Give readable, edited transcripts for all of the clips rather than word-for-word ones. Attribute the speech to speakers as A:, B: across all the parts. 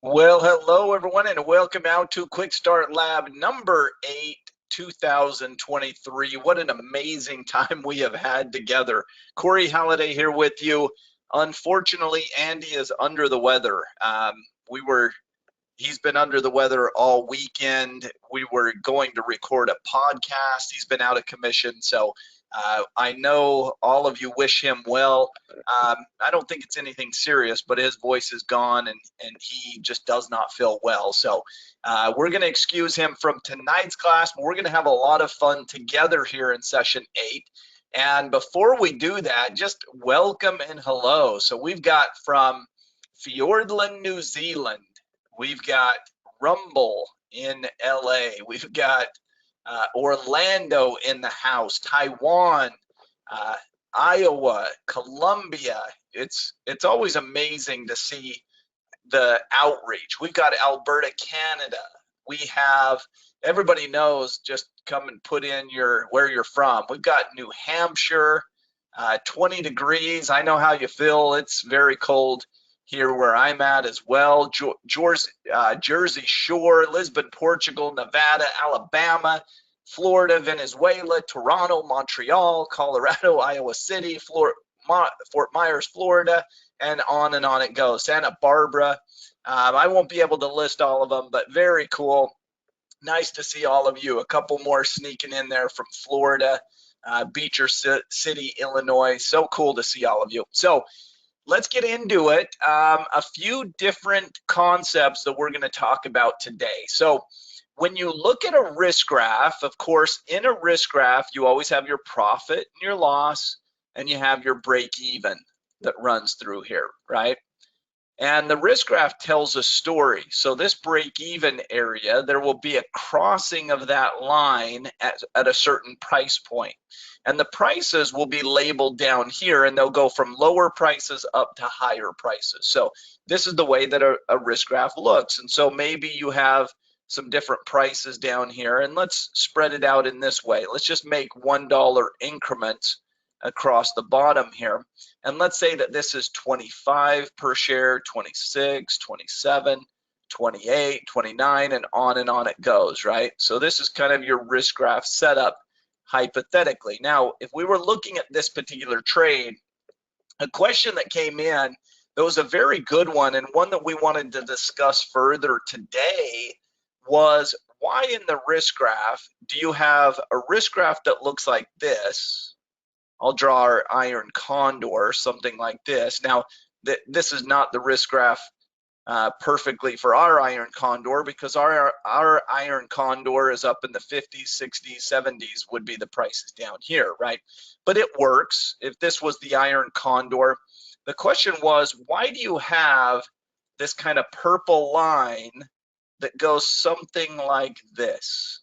A: Well, hello everyone, and welcome out to Quick Start Lab number 8, 2023. What an amazing time we have had together. Corey Halliday here with you. Unfortunately, Andy is under the weather. He's been under the weather all weekend. We were going to record a podcast. He's been out of commission, so I know all of you wish him well. I don't think it's anything serious, but his voice is gone and he just does not feel well. So we're going to excuse him from tonight's class, but we're going to have a lot of fun together here in session 8. And before we do that, just welcome and hello. So we've got from Fiordland, New Zealand. We've got Rumble in LA. We've got Orlando in the house, Taiwan, uh, Iowa, Colombia. It's always amazing to see the outreach. We've got Alberta, Canada. We have, everybody knows, just come and put in where you're from. We've got New Hampshire, 20 degrees. I know how you feel. It's very cold here where I'm at as well. Jersey Shore, Lisbon, Portugal, Nevada, Alabama, Florida, Venezuela, Toronto, Montreal, Colorado, Iowa City, Fort Myers, Florida, and on it goes. Santa Barbara. I won't be able to list all of them, but very cool. Nice to see all of you. A couple more sneaking in there from Florida, Beecher City, Illinois. So cool to see all of you. So let's get into it. A few different concepts that we're going to talk about today. So when you look at a risk graph, of course, in a risk graph, you always have your profit and your loss, and you have your break even that runs through here, right? And the risk graph tells a story. So this break even area, there will be a crossing of that line at a certain price point. And the prices will be labeled down here, and they'll go from lower prices up to higher prices. So this is the way that a risk graph looks. And so maybe you have some different prices down here, and let's spread it out in this way. Let's just make $1 increments across the bottom here. And let's say that this is 25 per share, 26, 27, 28, 29, and on it goes, right? So this is kind of your risk graph setup hypothetically. Now, if we were looking at this particular trade, a question that came in that was a very good one, and one that we wanted to discuss further today, was why in the risk graph do you have a risk graph that looks like this? I'll draw our iron condor, something like this. Now, this is not the risk graph perfectly for our iron condor, because our iron condor is up in the 50s, 60s, 70s would be the prices down here, right? But it works. If this was the iron condor, the question was, why do you have this kind of purple line that goes something like this?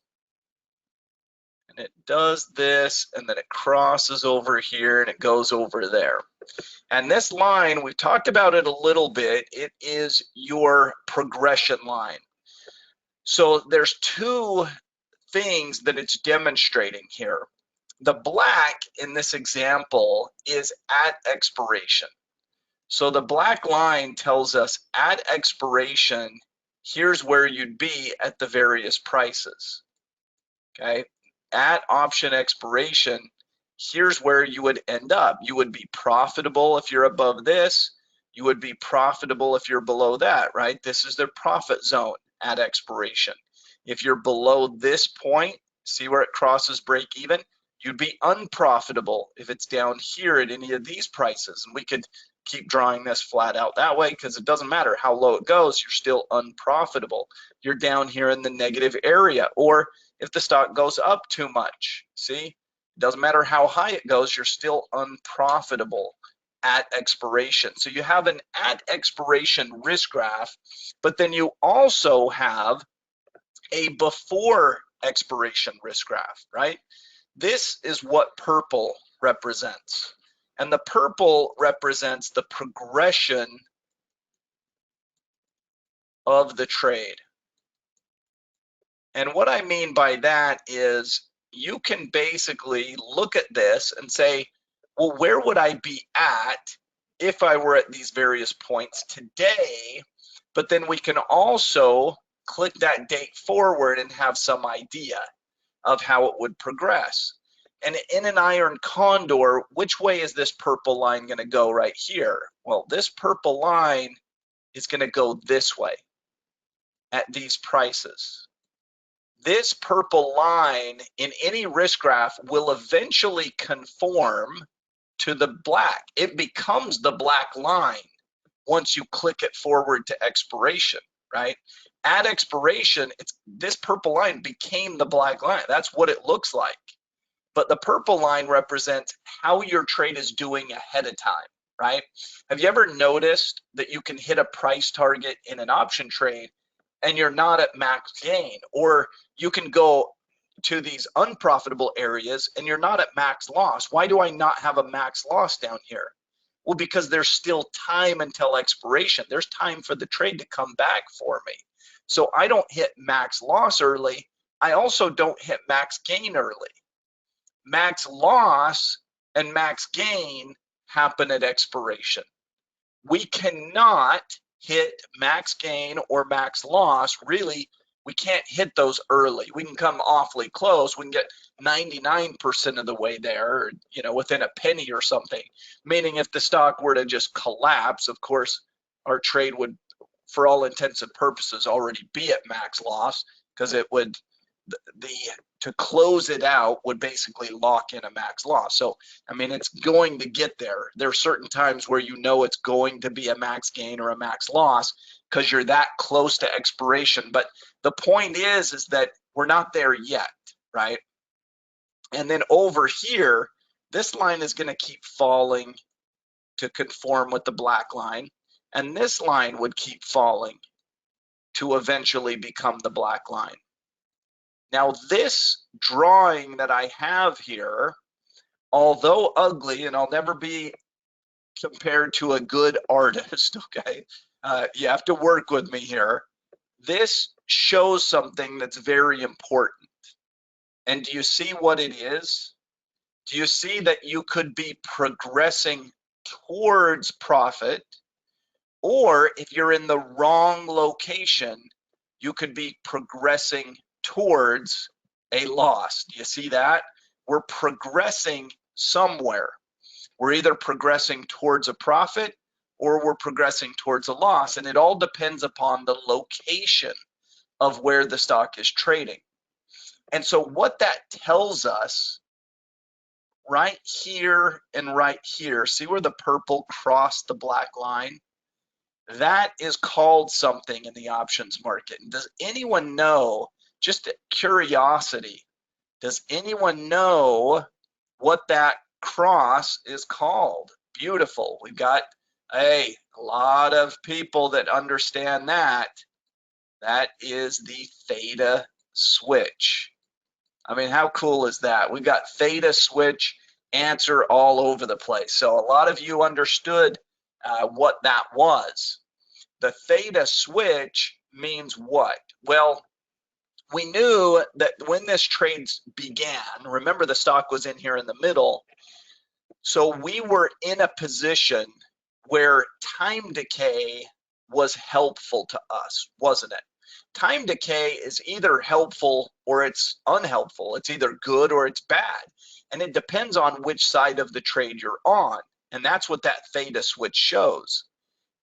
A: And it does this, and then it crosses over here, and it goes over there. And this line, we've talked about it a little bit, it is your progression line. So there's two things that it's demonstrating here. The black in this example is at expiration. So the black line tells us at expiration, here's where you'd be at the various prices, okay? At option expiration, here's where you would end up. You would be profitable if you're above this. You would be profitable if you're below that, right? This is their profit zone at expiration. If you're below this point, see where it crosses break even, you'd be unprofitable if it's down here at any of these prices. And we could keep drawing this flat out that way, because it doesn't matter how low it goes, you're still unprofitable. You're down here in the negative area. Or if the stock goes up too much, see, it doesn't matter how high it goes, you're still unprofitable at expiration. So you have an at expiration risk graph, but then you also have a before expiration risk graph, right? This is what purple represents. And the purple represents the progression of the trade. And what I mean by that is you can basically look at this and say, well, where would I be at if I were at these various points today? but then we can also click that date forward and have some idea of how it would progress. And in an iron condor, which way is this purple line going to go right here? Well, this purple line is going to go this way at these prices. This purple line in any risk graph will eventually conform to the black. It becomes the black line once you click it forward to expiration, right? At expiration, this purple line became the black line. That's what it looks like. But the purple line represents how your trade is doing ahead of time, right? Have you ever noticed that you can hit a price target in an option trade and you're not at max gain? Or you can go to these unprofitable areas and you're not at max loss. Why do I not have a max loss down here? Well, because there's still time until expiration. There's time for the trade to come back for me. So I don't hit max loss early. I also don't hit max gain early. Max loss and max gain happen at expiration. We cannot hit max gain or max loss. Really, we can't hit those early. We can come awfully close. We can get 99% of the way there, within a penny or something. Meaning if the stock were to just collapse, of course, our trade would, for all intents and purposes, already be at max loss, because it would, to close it out would basically lock in a max loss. So, I mean, it's going to get there. There are certain times where it's going to be a max gain or a max loss because you're that close to expiration. But the point is that we're not there yet, right? And then over here, this line is going to keep falling to conform with the black line. And this line would keep falling to eventually become the black line. Now, this drawing that I have here, although ugly, and I'll never be compared to a good artist, okay? You have to work with me here. This shows something that's very important. And do you see what it is? Do you see that you could be progressing towards profit, or if you're in the wrong location, you could be progressing towards a loss? Do you see that? We're progressing somewhere. We're either progressing towards a profit or we're progressing towards a loss, and it all depends upon the location of where the stock is trading. And so what that tells us right here and right here, see where the purple crossed the black line? That is called something in the options market. Does anyone know, just curiosity, does anyone know what that cross is called? Beautiful. We've got a lot of people that understand that. That is the theta switch. I mean, how cool is that? We've got theta switch answer all over the place. So a lot of you understood what that was. The theta switch means what? Well, we knew that when this trade began, remember the stock was in here in the middle, so we were in a position where time decay was helpful to us, wasn't it? Time decay is either helpful or it's unhelpful. It's either good or it's bad. And it depends on which side of the trade you're on. And that's what that theta switch shows,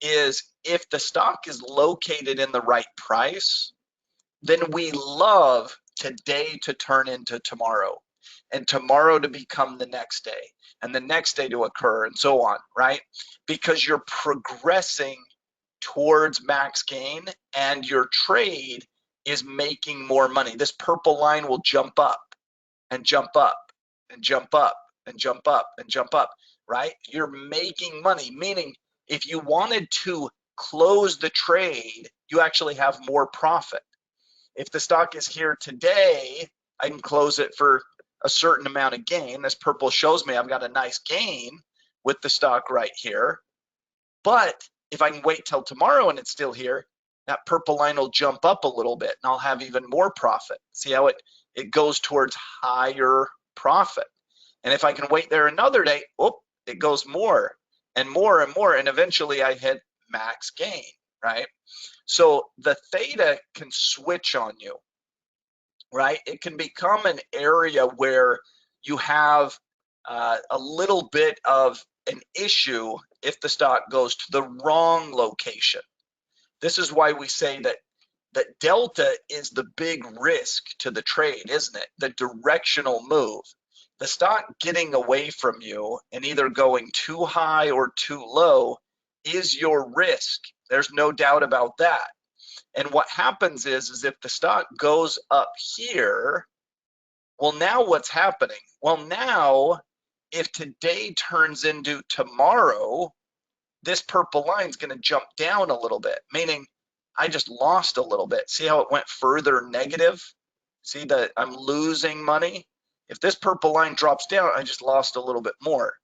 A: is if the stock is located in the right price, then we love today to turn into tomorrow, and tomorrow to become the next day, and the next day to occur, and so on, right? Because you're progressing towards max gain and your trade is making more money. This purple line will jump up and jump up and jump up and jump up and jump up, right? You're making money, meaning if you wanted to close the trade, you actually have more profit. If the stock is here today, I can close it for a certain amount of gain. This purple shows me I've got a nice gain with the stock right here. But if I can wait till tomorrow and it's still here, that purple line will jump up a little bit and I'll have even more profit. See how it goes towards higher profit. And if I can wait there another day, it goes more and more and more, and eventually I hit max gain, right? So the theta can switch on you, right? It can become an area where you have a little bit of an issue if the stock goes to the wrong location. This is why we say that delta is the big risk to the trade, isn't it? The directional move. The stock getting away from you and either going too high or too low is your risk. There's no doubt about that. And what happens is if the stock goes up here, well, now what's happening? Well, now if today turns into tomorrow, this purple line is going to jump down a little bit, meaning I just lost a little bit. See how it went further negative? See that I'm losing money? If this purple line drops down, I just lost a little bit more,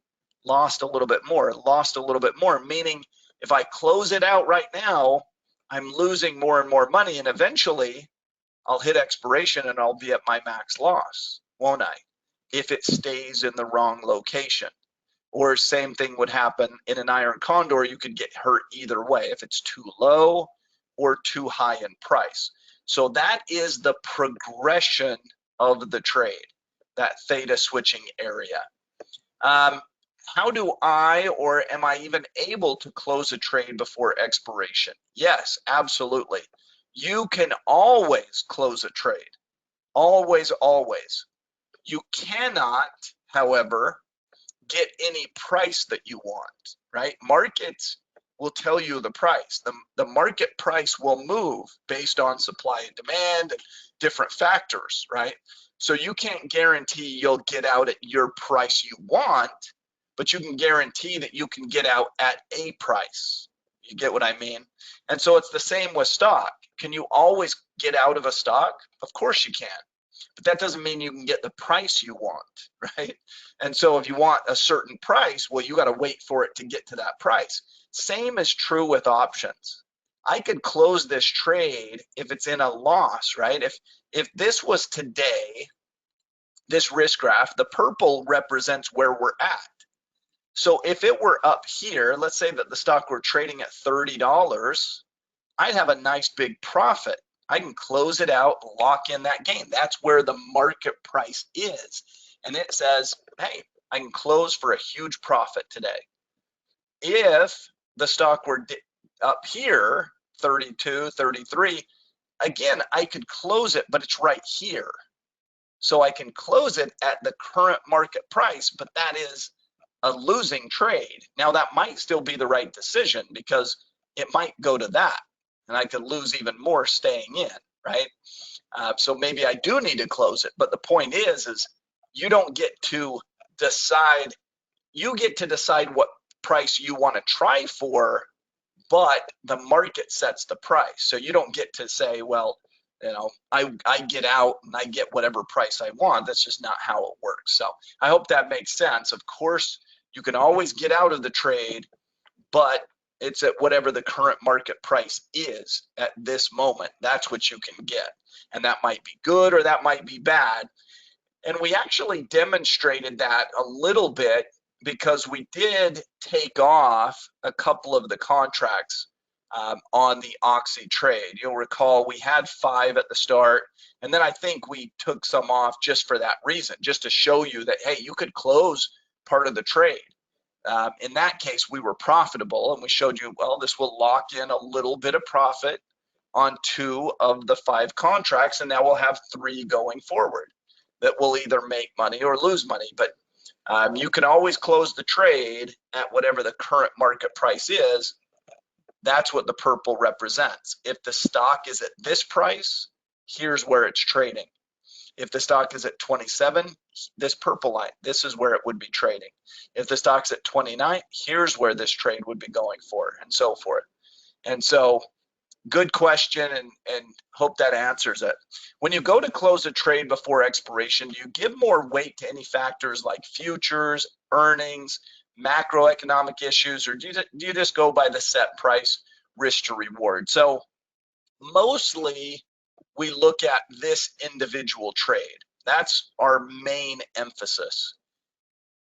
A: lost a little bit more, lost a little bit more, meaning if I close it out right now, I'm losing more and more money, and eventually I'll hit expiration and I'll be at my max loss, won't I? If it stays in the wrong location. Or same thing would happen in an iron condor, you could get hurt either way if it's too low or too high in price. So that is the progression of the trade, that theta switching area. How do I, or am I even able to close a trade before expiration? Yes, absolutely. You can always close a trade. Always, always. You cannot, however, get any price that you want, right? Markets will tell you the price. The market price will move based on supply and demand and different factors, right? So you can't guarantee you'll get out at your price you want, but you can guarantee that you can get out at a price. You get what I mean? And so it's the same with stock. Can you always get out of a stock? Of course you can. But that doesn't mean you can get the price you want, right? And so if you want a certain price, well, you got to wait for it to get to that price. Same is true with options. I could close this trade if it's in a loss, right? If this was today, this risk graph, the purple represents where we're at. So if it were up here, let's say that the stock were trading at $30, I'd have a nice big profit. I can close it out, lock in that gain. That's where the market price is. And it says, hey, I can close for a huge profit today. If the stock were up here, 32, 33, again, I could close it, but it's right here. So I can close it at the current market price, but that is a losing trade. Now that might still be the right decision because it might go to that and I could lose even more staying in, right? So maybe I do need to close it, but the point is you don't get to decide, you get to decide what price you want to try for, but the market sets the price. So you don't get to say, well, you know, I get out and I get whatever price I want. That's just not how it works. So I hope that makes sense. Of course, you can always get out of the trade, but it's at whatever the current market price is at this moment. That's what you can get. And that might be good or that might be bad. And we actually demonstrated that a little bit because we did take off a couple of the contracts on the Oxy trade. You'll recall we had 5 at the start, and then I think we took some off just for that reason, just to show you that, hey, you could close part of the trade. In that case, we were profitable, and we showed you, well, this will lock in a little bit of profit on 2 of the 5 contracts, and now we'll have 3 going forward that will either make money or lose money. But you can always close the trade at whatever the current market price is. That's what the purple represents. If the stock is at this price, here's where it's trading. If the stock is at 27, this purple line, this is where it would be trading. If the stock's at 29, here's where this trade would be going for, and so forth. And so, good question, and hope that answers it. When you go to close a trade before expiration, do you give more weight to any factors like futures, earnings, macroeconomic issues, or do you just go by the set price, risk to reward? So mostly we look at this individual trade. That's our main emphasis.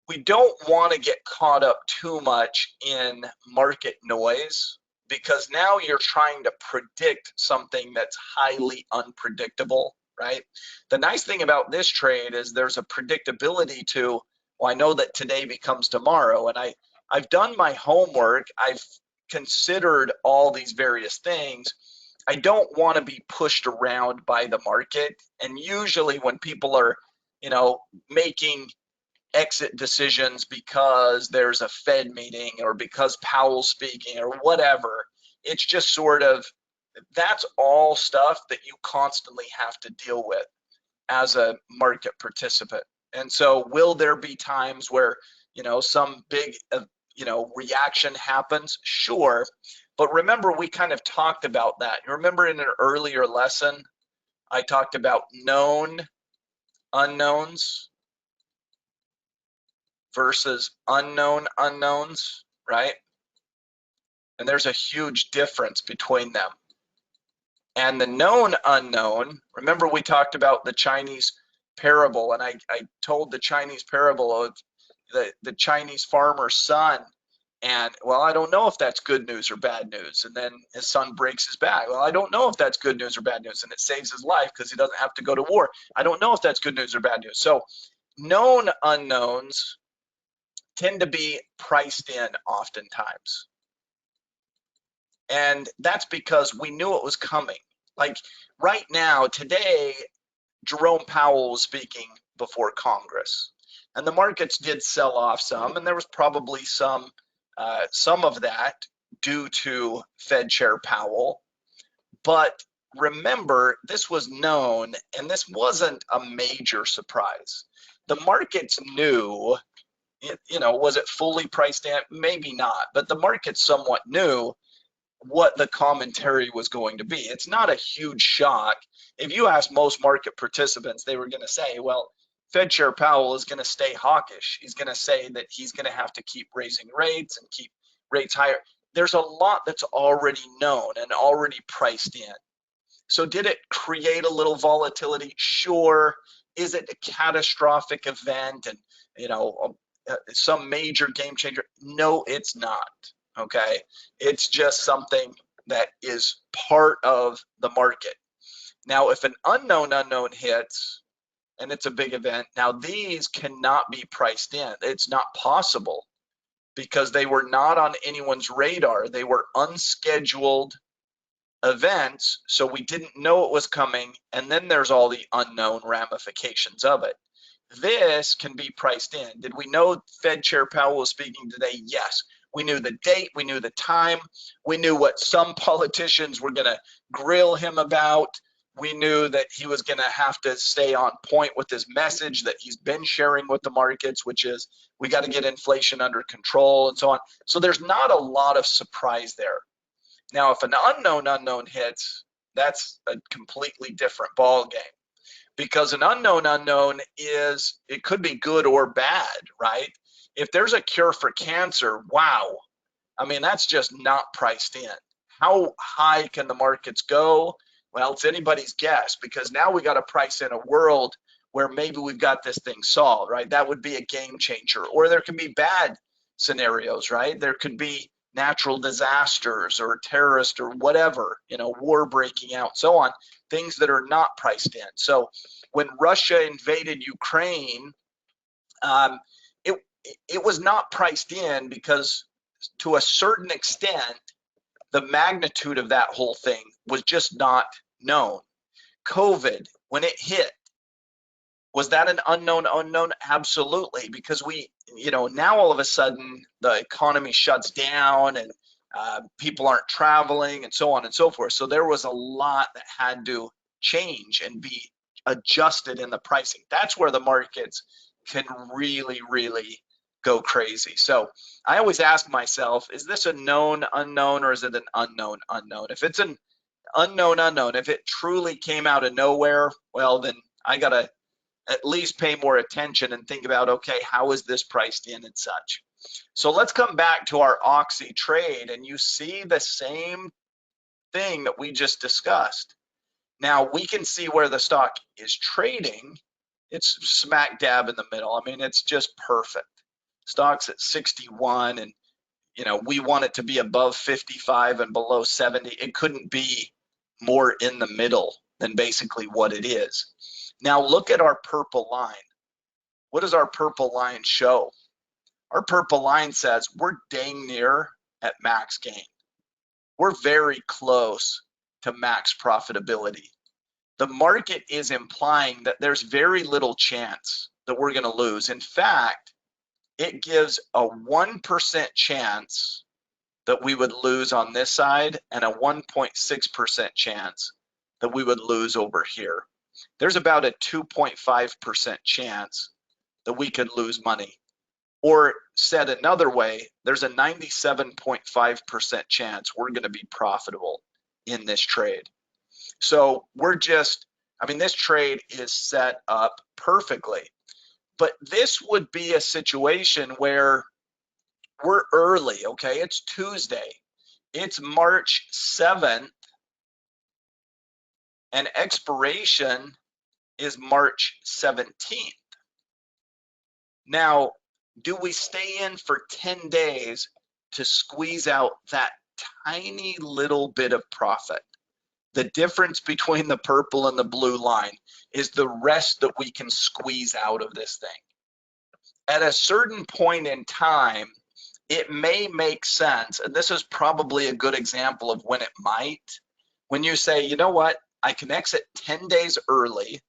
A: We don't want to get caught up too much in market noise. because now you're trying to predict something that's highly unpredictable, right? The nice thing about this trade is there's a predictability to, well, I know that today becomes tomorrow, and I've done my homework. I've considered all these various things. I don't want to be pushed around by the market. And usually when people are, making exit decisions because there's a Fed meeting or because Powell's speaking or whatever, it's just sort of, that's all stuff that you constantly have to deal with as a market participant. And so will there be times where, some big, reaction happens? Sure. But remember, we kind of talked about that. You remember in an earlier lesson, I talked about known unknowns versus unknown unknowns, right? And there's a huge difference between them. And the known unknown, remember we talked about the Chinese parable, and I told the Chinese parable of the Chinese farmer's son. And, well, I don't know if that's good news or bad news. And then his son breaks his back. Well, I don't know if that's good news or bad news. And it saves his life because he doesn't have to go to war. I don't know if that's good news or bad news. So known unknowns tend to be priced in oftentimes. And that's because we knew it was coming. Like right now, today, Jerome Powell was speaking before Congress. And the markets did sell off some, and there was probably some of that due to Fed Chair Powell. But remember, this was known, and this wasn't a major surprise. The markets knew, was it fully priced in? Maybe not, but the market somewhat knew what the commentary was going to be. It's not a huge shock. If you ask most market participants, they were going to say, well, Fed Chair Powell is going to stay hawkish. He's going to say that he's going to have to keep raising rates and keep rates higher. There's a lot that's already known and already priced in. So did it create a little volatility? Sure. Is it a catastrophic event and, some major game changer? No, it's not. Okay. It's just something that is part of the market. Now, if an unknown unknown hits, and it's a big event. Now, these cannot be priced in. It's not possible because they were not on anyone's radar. They were unscheduled events, so we didn't know it was coming, and then there's all the unknown ramifications of it. This can be priced in. Did we know Fed Chair Powell was speaking today? Yes. We knew the date, we knew the time, we knew what some politicians were going to grill him about. We knew that he was going to have to stay on point with his message that he's been sharing with the markets, which is we got to get inflation under control and so on. So there's not a lot of surprise there. Now, if an unknown unknown hits, that's a completely different ball game, because an unknown unknown is, it could be good or bad, right? If there's a cure for cancer, wow. I mean, that's just not priced in. How high can the markets go? Well, it's anybody's guess, because now we got to price in a world where maybe we've got this thing solved, right? That would be a game changer. Or there can be bad scenarios, right? There could be natural disasters or terrorist or whatever, war breaking out, so on, things that are not priced in. So when Russia invaded Ukraine, it was not priced in because to a certain extent, the magnitude of that whole thing was just not known. COVID, when it hit, was that an unknown unknown? Absolutely, because we, now all of a sudden the economy shuts down and people aren't traveling and so on and so forth. So there was a lot that had to change and be adjusted in the pricing. That's where the markets can really, really go crazy. So I always ask myself, is this a known unknown or is it an unknown unknown? If it's an unknown unknown, if it truly came out of nowhere, well, then I got to at least pay more attention and think about, okay, how is this priced in and such. So let's come back to our Oxy trade, and you see the same thing that we just discussed. Now we can see where the stock is trading. It's smack dab in the middle. I mean, it's just perfect. Stock's at 61, and we want it to be above 55 and below 70. It couldn't be more in the middle than basically what it is. Now look at our purple line. What does our purple line show? Our purple line says we're dang near at max gain. We're very close to max profitability. The market is implying that there's very little chance that we're going to lose. In fact, it gives a 1% chance that we would lose on this side and a 1.6% chance that we would lose over here. There's about a 2.5% chance that we could lose money. Or said another way, there's a 97.5% chance we're going to be profitable in this trade. So this trade is set up perfectly. But this would be a situation where we're early, okay? It's Tuesday. It's March 7th, and expiration is March 17th. Now, do we stay in for 10 days to squeeze out that tiny little bit of profit? The difference between the purple and the blue line is the rest that we can squeeze out of this thing. At a certain point in time, it may make sense, and this is probably a good example of when it might, when you say, you know what, I can exit 10 days early,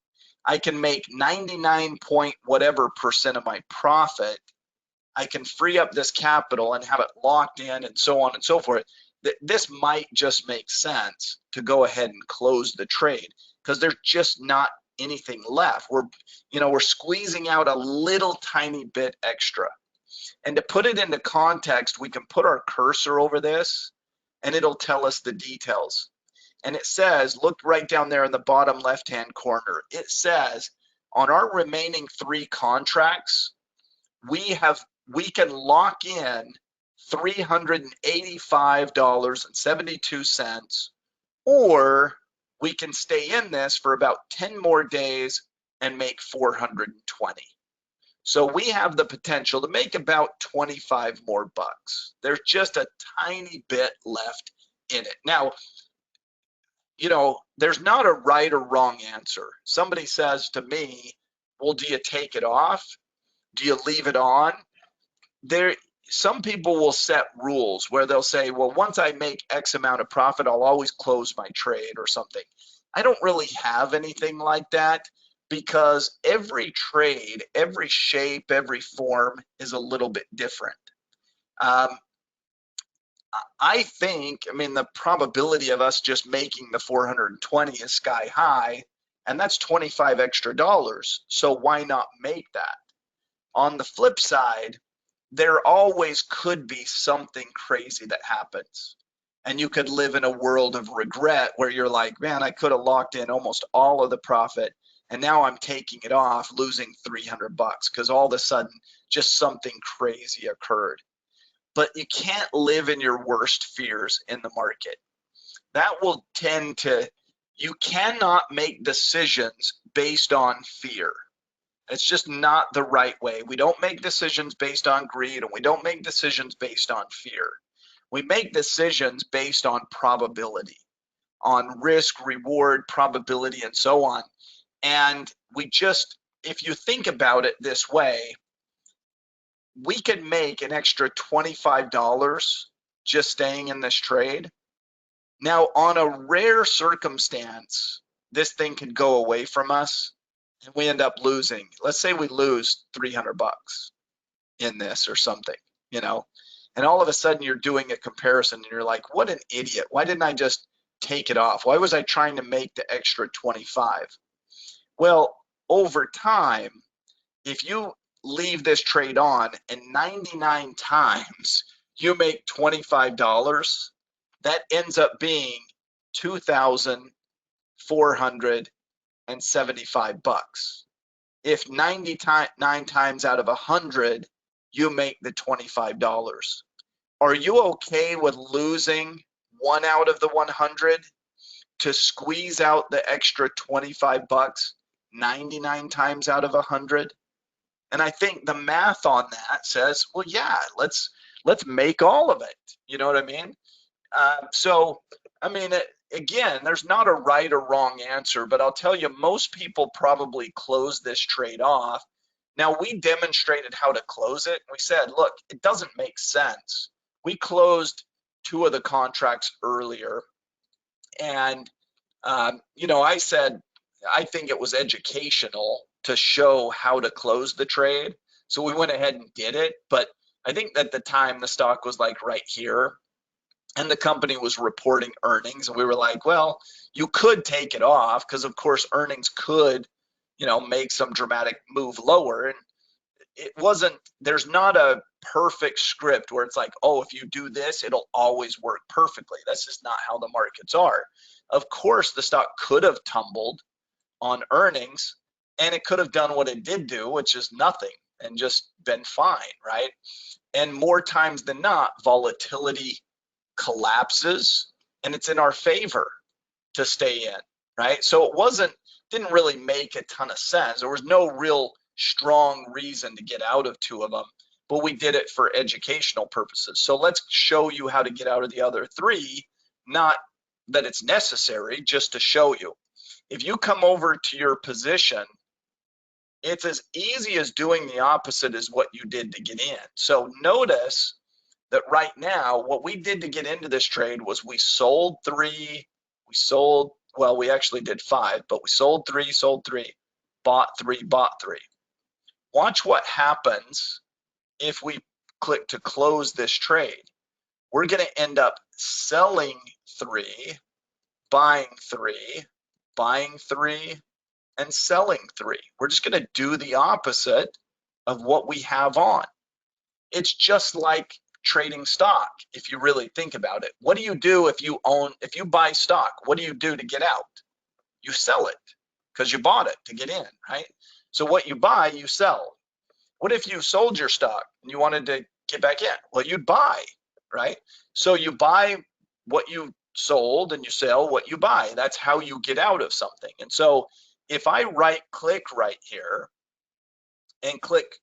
A: I can make 99 point whatever percent of my profit, I can free up this capital and have it locked in and so on and so forth. This might just make sense to go ahead and close the trade because there's just not anything left. We're squeezing out a little tiny bit extra. And to put it into context, we can put our cursor over this and it'll tell us the details. And it says, look right down there in the bottom left-hand corner. It says on our remaining 3 contracts, we can lock in $385.72, or we can stay in this for about 10 more days and make $420. So we have the potential to make about 25 more bucks. There's just a tiny bit left in it. Now, there's not a right or wrong answer. Somebody says to me, well, do you take it off? Do you leave it on? Some people will set rules where they'll say, well, once I make X amount of profit, I'll always close my trade or something. I don't really have anything like that because every trade, every shape, every form is a little bit different. I think, the probability of us just making the 420 is sky high, and that's 25 extra dollars. So why not make that? On the flip side, there always could be something crazy that happens. And you could live in a world of regret where you're like, man, I could have locked in almost all of the profit and now I'm taking it off, losing 300 bucks because all of a sudden just something crazy occurred. But you can't live in your worst fears in the market. That will you cannot make decisions based on fear. It's just not the right way. We don't make decisions based on greed, and we don't make decisions based on fear. We make decisions based on probability, on risk, reward, probability, and so on. And if you think about it this way, we could make an extra $25 just staying in this trade. Now, on a rare circumstance, this thing could go away from us and we end up losing. Let's say we lose 300 bucks in this or something, and all of a sudden you're doing a comparison and you're like, what an idiot. Why didn't I just take it off? Why was I trying to make the extra 25? Well, over time, if you leave this trade on and 99 times you make $25, that ends up being 2,475 bucks. If 99 times out of 100 you make the $25, are you okay with losing 1 out of the 100 to squeeze out the extra 25 bucks 99 times out of 100? And I think the math on that says, well, yeah, let's let's make all of it. You know what I mean? So, I mean, again, there's not a right or wrong answer, but I'll tell you, most people probably close this trade off. Now, we demonstrated how to close it. We said, look, it doesn't make sense. We closed two of the contracts earlier. And, you know, I said, I think it was educational to show how to close the trade. So we went ahead and did it. But I think at the time the stock was like right here and the company was reporting earnings. And we were like, well, you could take it off because, of course, earnings could, you know, make some dramatic move lower. And it wasn't, there's not a perfect script where it's like, oh, if you do this, it'll always work perfectly. That's just not how the markets are. Of course, the stock could have tumbled on earnings and it could have done what it did do, which is nothing and just been fine, right? And more times than not, volatility collapses and it's in our favor to stay in, right? So it didn't really make a ton of sense. There was no real strong reason to get out of two of them, but we did it for educational purposes. So let's show you how to get out of the other three, not that it's necessary, just to show you. If you come over to your position, it's as easy as doing the opposite as what you did to get in. So notice that right now, what we did to get into this trade was we sold three, well, we actually did five, but we sold three, bought three, bought three. Watch what happens if we click to close this trade. We're going to end up selling three, buying three, buying three, and selling three. We're just going to do the opposite of what we have on. It's just like trading stock, if you really think about it. What do you do if you buy stock? What do you do to get out? You sell it because you bought it to get in, right? So what you buy, you sell. What if you sold your stock and you wanted to get back in? Well, you'd buy, right? So you buy what you sold and you sell what you buy. That's how you get out of something. And so if I right click right here and click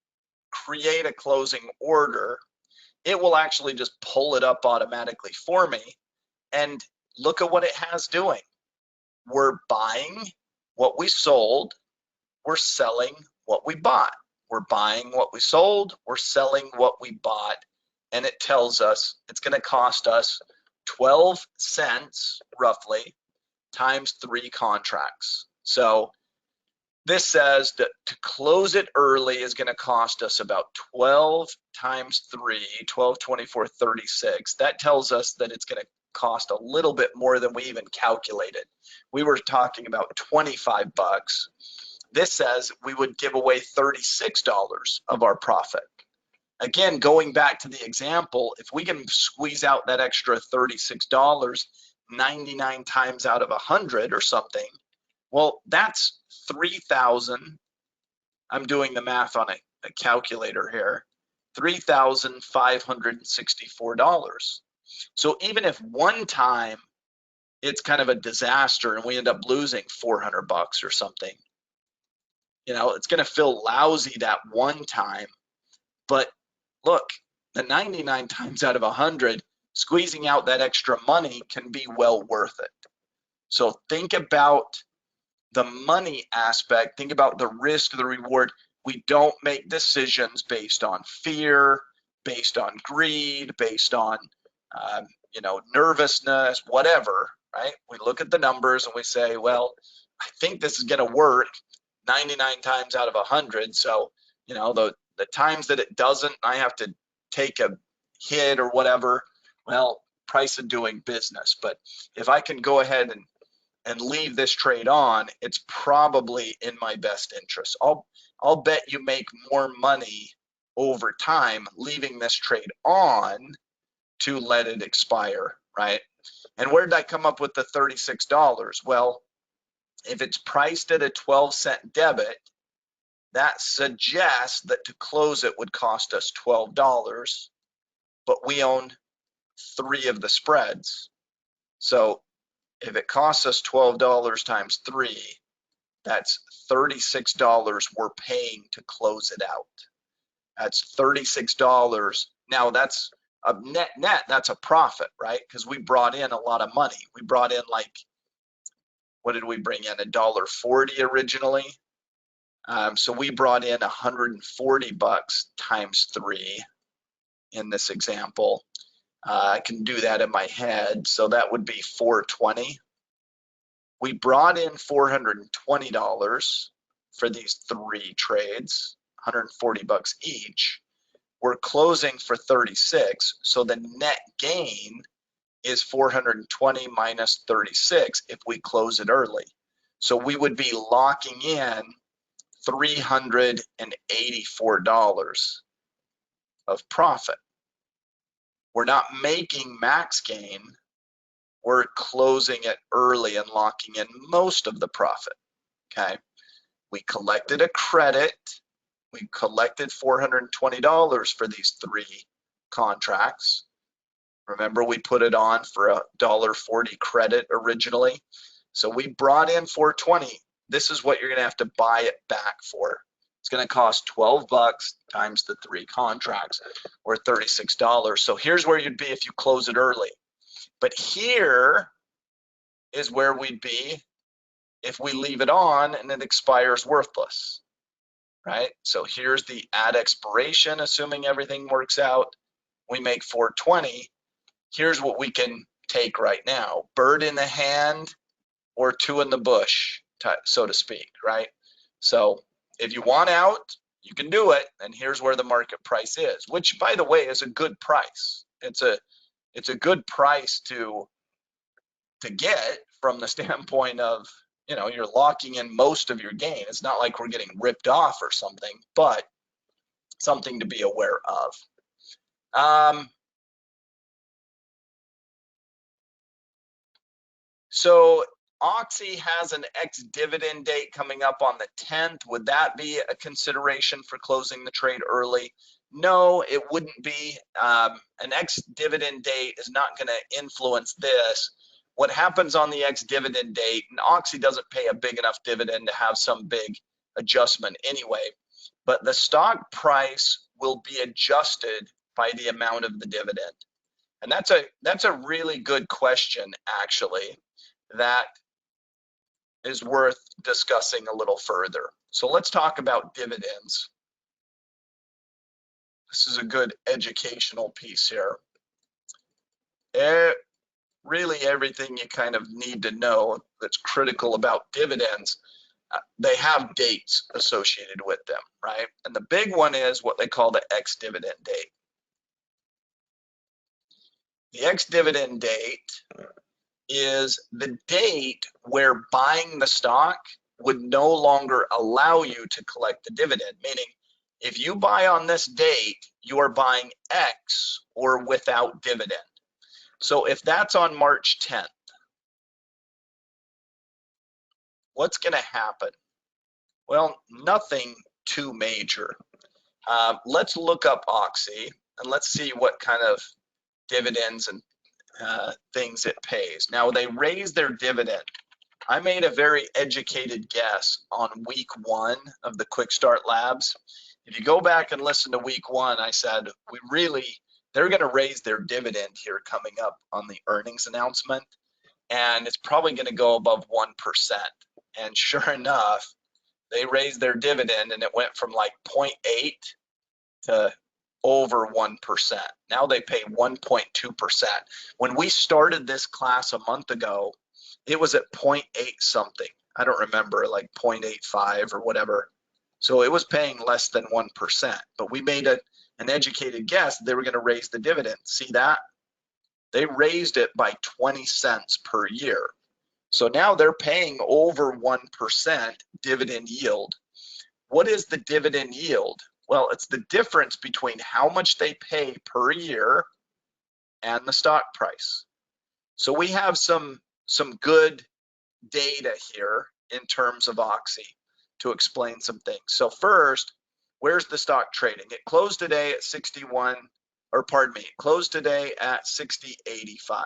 A: create a closing order, it will actually just pull it up automatically for me. And look at what it has doing. We're buying what we sold, we're selling what we bought. We're buying what we sold, we're selling what we bought, and it tells us it's going to cost us 12 cents roughly times 3 contracts. So this says that to close it early is going to cost us about 12 times 3, 12, 24, 36. That tells us that it's going to cost a little bit more than we even calculated. We were talking about 25 bucks. This says we would give away $36 of our profit. Again, going back to the example, if we can squeeze out that extra $36 99 times out of 100 or something, well, that's 3,000. I'm doing the math on a calculator here. $3,564. So even if one time it's kind of a disaster and we end up losing 400 bucks or something, you know, it's going to feel lousy that one time. But look, the 99 times out of 100, squeezing out that extra money can be well worth it. So think about the money aspect, think about the risk, the reward. We don't make decisions based on fear, based on greed, based on you know, nervousness, whatever, right? We look at the numbers and we say, well, I think this is going to work 99 times out of 100. So, you know, the times that it doesn't, I have to take a hit or whatever. Well, price of doing business. But if I can go ahead and leave this trade on, it's probably in my best interest. I'll bet you make more money over time leaving this trade on to let it expire, right? And where did I come up with the $36? Well, if it's priced at a 12-cent debit, that suggests that to close it would cost us $12, but we own 3 of the spreads. So if it costs us $12 times 3, that's $36 we're paying to close it out. That's $36. Now that's net, that's a profit, right? Because we brought in a lot of money. We brought in like, what did we bring in? $1.40 originally. So we brought in $140 times 3 in this example. I can do that in my head. So that would be $420. We brought in $420 for these 3 trades, $140 each. We're closing for 36. So the net gain is 420 minus 36 if we close it early. So we would be locking in $384 of profit. We're not making max gain. We're closing it early and locking in most of the profit. Okay. We collected a credit. We collected $420 for these 3 contracts. Remember, we put it on for a $1.40 credit originally. So we brought in $420. This is what you're going to have to buy it back for. It's going to cost $12 times the 3 contracts, or $36. So here's where you'd be if you close it early. But here is where we'd be if we leave it on and it expires worthless, right? So here's the at expiration, assuming everything works out. We make $420. Here's what we can take right now: bird in the hand or 2 in the bush, so to speak, right? So if you want out, you can do it, and here's where the market price is, which, by the way, is a good price. It's a good price to get from the standpoint of, you're locking in most of your gain. It's not like we're getting ripped off or something, but something to be aware of. So Oxy has an ex-dividend date coming up on the 10th. Would that be a consideration for closing the trade early? No, it wouldn't be. An ex-dividend date is not going to influence this. What happens on the ex-dividend date, and Oxy doesn't pay a big enough dividend to have some big adjustment anyway, but the stock price will be adjusted by the amount of the dividend. And that's a really good question, actually, that is worth discussing a little further. So let's talk about dividends. This is a good educational piece here. Really everything you kind of need to know that's critical about dividends, they have dates associated with them, right? And the big one is what they call the ex-dividend date. The ex-dividend date is the date where buying the stock would no longer allow you to collect the dividend, meaning if you buy on this date, you are buying X or without dividend. So if that's on March 10th, what's going to happen? Well, nothing too major. Let's look up Oxy and let's see what kind of dividends and things it pays. Now, they raised their dividend. I made a very educated guess on week 1 of the Quick Start Labs. If you go back and listen to week 1, I said they're going to raise their dividend here coming up on the earnings announcement, and it's probably going to go above 1%. And sure enough, they raised their dividend and it went from like 0.8 to over 1%. Now they pay 1.2%. When we started this class a month ago, it was at 0.8 something. I don't remember, like 0.85 or whatever. So it was paying less than 1%, but we made an educated guess they were going to raise the dividend. See that? They raised it by 20 cents per year. So now they're paying over 1% dividend yield. What is the dividend yield? Well, it's the difference between how much they pay per year and the stock price. So we have some good data here in terms of Oxy to explain some things. So first, where's the stock trading? It closed today at 61, or pardon me, it closed today at 60.85.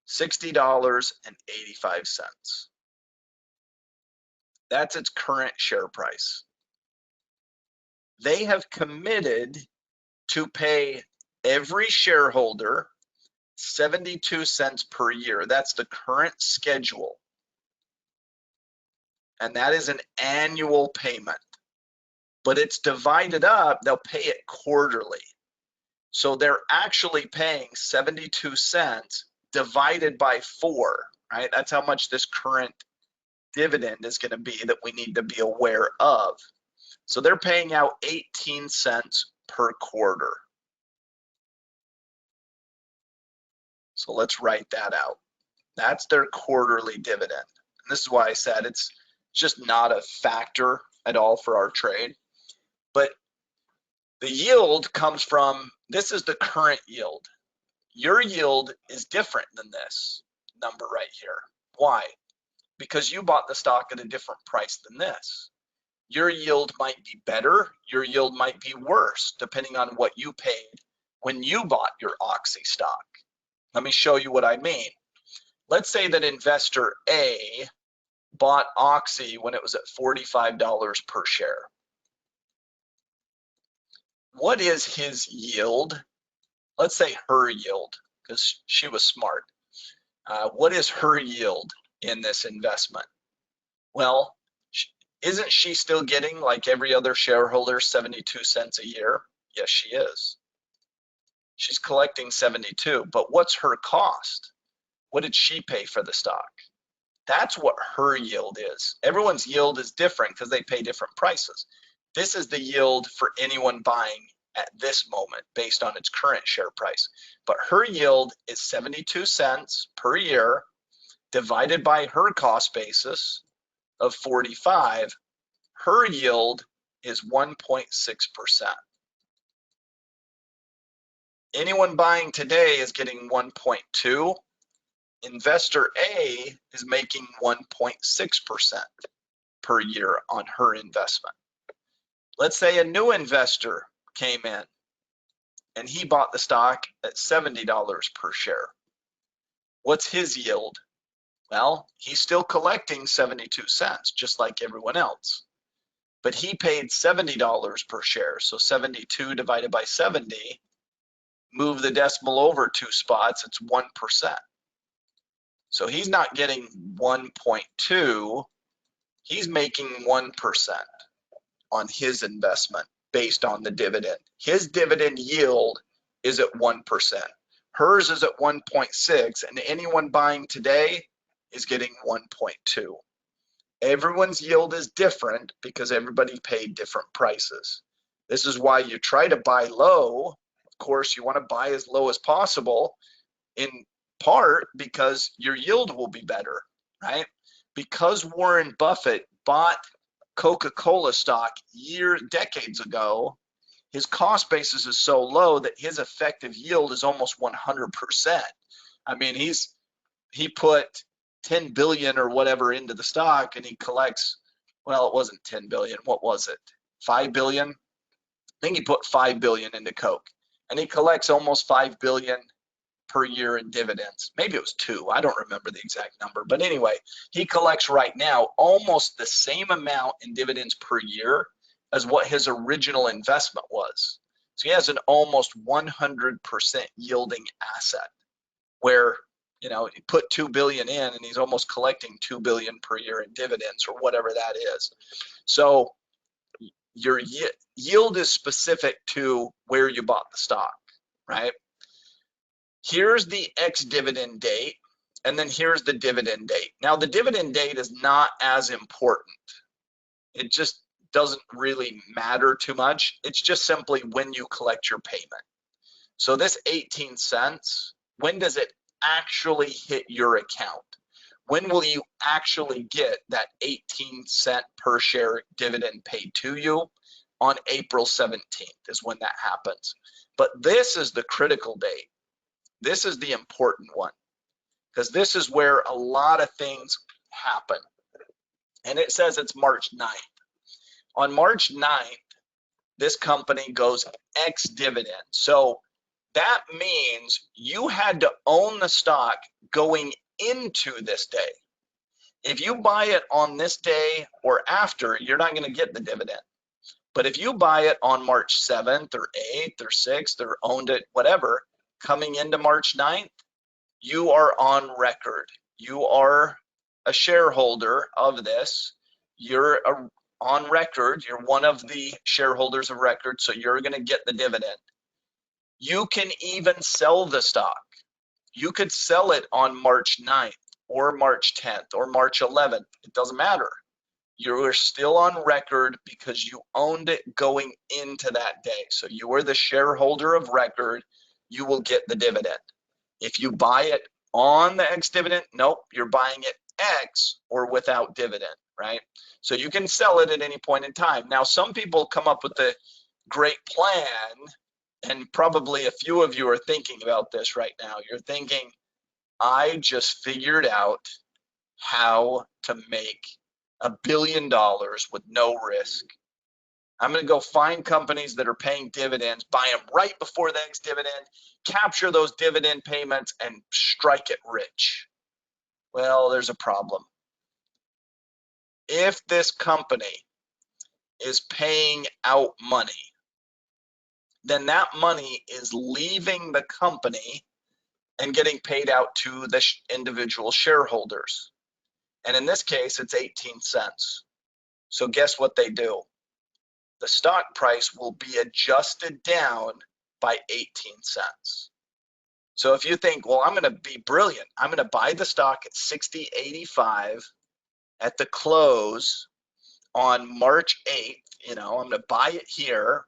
A: $60.85. That's its current share price. They have committed to pay every shareholder 72 cents per year. That's the current schedule. And that is an annual payment. But it's divided up, they'll pay it quarterly. So they're actually paying 72 cents divided by 4, right? That's how much this current dividend is going to be that we need to be aware of. So they're paying out 18 cents per quarter. So let's write that out. That's their quarterly dividend. And this is why I said it's just not a factor at all for our trade. But the yield comes from, this is the current yield. Your yield is different than this number right here. Why? Because you bought the stock at a different price than this. Your yield might be better, your yield might be worse, depending on what you paid when you bought your Oxy stock. Let me show you what I mean. Let's say that investor A bought Oxy when it was at $45 per share. What is his yield? Let's say her yield, because she was smart. What is her yield in this investment? Well, isn't she still getting, like every other shareholder, 72 cents a year? Yes, she is. She's collecting 72, but what's her cost? What did she pay for the stock? That's what her yield is. Everyone's yield is different because they pay different prices. This is the yield for anyone buying at this moment based on its current share price. But her yield is 72 cents per year divided by her cost basis of 45. Her yield is 1.6%. Anyone buying today is getting 1.2. Investor A is making 1.6% per year on her investment. Let's say a new investor came in and he bought the stock at $70 per share. What's his yield? Well, he's still collecting 72 cents, just like everyone else. But he paid $70 per share, so 72 divided by 70, move the decimal over 2 spots, it's 1%. So he's not getting 1.2, he's making 1% on his investment based on the dividend. His dividend yield is at 1%. Hers is at 1.6, and anyone buying today is getting 1.2. Everyone's yield is different because everybody paid different prices. This is why you try to buy low. Of course, you want to buy as low as possible, in part because your yield will be better, right? Because Warren Buffett bought Coca-Cola stock decades ago, his cost basis is so low that his effective yield is almost 100%. I mean, he put 10 billion or whatever into the stock and he collects, well, it wasn't 10 billion. What was it? 5 billion? I think he put 5 billion into Coke and he collects almost 5 billion per year in dividends. Maybe it was 2. I don't remember the exact number. But anyway, he collects right now almost the same amount in dividends per year as what his original investment was. So he has an almost 100% yielding asset where, you know, he put 2 billion in and he's almost collecting 2 billion per year in dividends or whatever that is. So your yield is specific to where you bought the stock, right? Here's the ex-dividend date, and then here's the dividend date. Now, the dividend date is not as important. It just doesn't really matter too much. It's just simply when you collect your payment. So this 18 cents, when does it actually hit your account? When will you actually get that 18-cent per share dividend paid to you? On April 17th is when that happens. But this is the critical date. This is the important one, because this is where a lot of things happen. And it says it's March 9th. On March 9th, this company goes ex-dividend. So that means you had to own the stock going into this day. If you buy it on this day or after, you're not going to get the dividend. But if you buy it on March 7th or 8th or 6th or owned it, whatever, coming into March 9th, you are on record. You are a shareholder of this. You're on record. You're one of the shareholders of record, so you're going to get the dividend. You can even sell the stock. You could sell it on March 9th or March 10th or March 11th. It doesn't matter. You're still on record because you owned it going into that day. So you are the shareholder of record. You will get the dividend. If you buy it on the ex-dividend, nope, you're buying it ex or without dividend, right? So you can sell it at any point in time. Now, some people come up with a great plan, and probably a few of you are thinking about this right now. You're thinking, I just figured out how to make $1 billion with no risk. I'm going to go find companies that are paying dividends, buy them right before the next dividend, capture those dividend payments, and strike it rich. Well, there's a problem. If this company is paying out money, then that money is leaving the company and getting paid out to the individual shareholders. And in this case, it's 18 cents. So guess what they do? The stock price will be adjusted down by 18 cents. So if you think, well, I'm going to be brilliant, I'm going to buy the stock at 60.85 at the close on March 8th, I'm going to buy it here,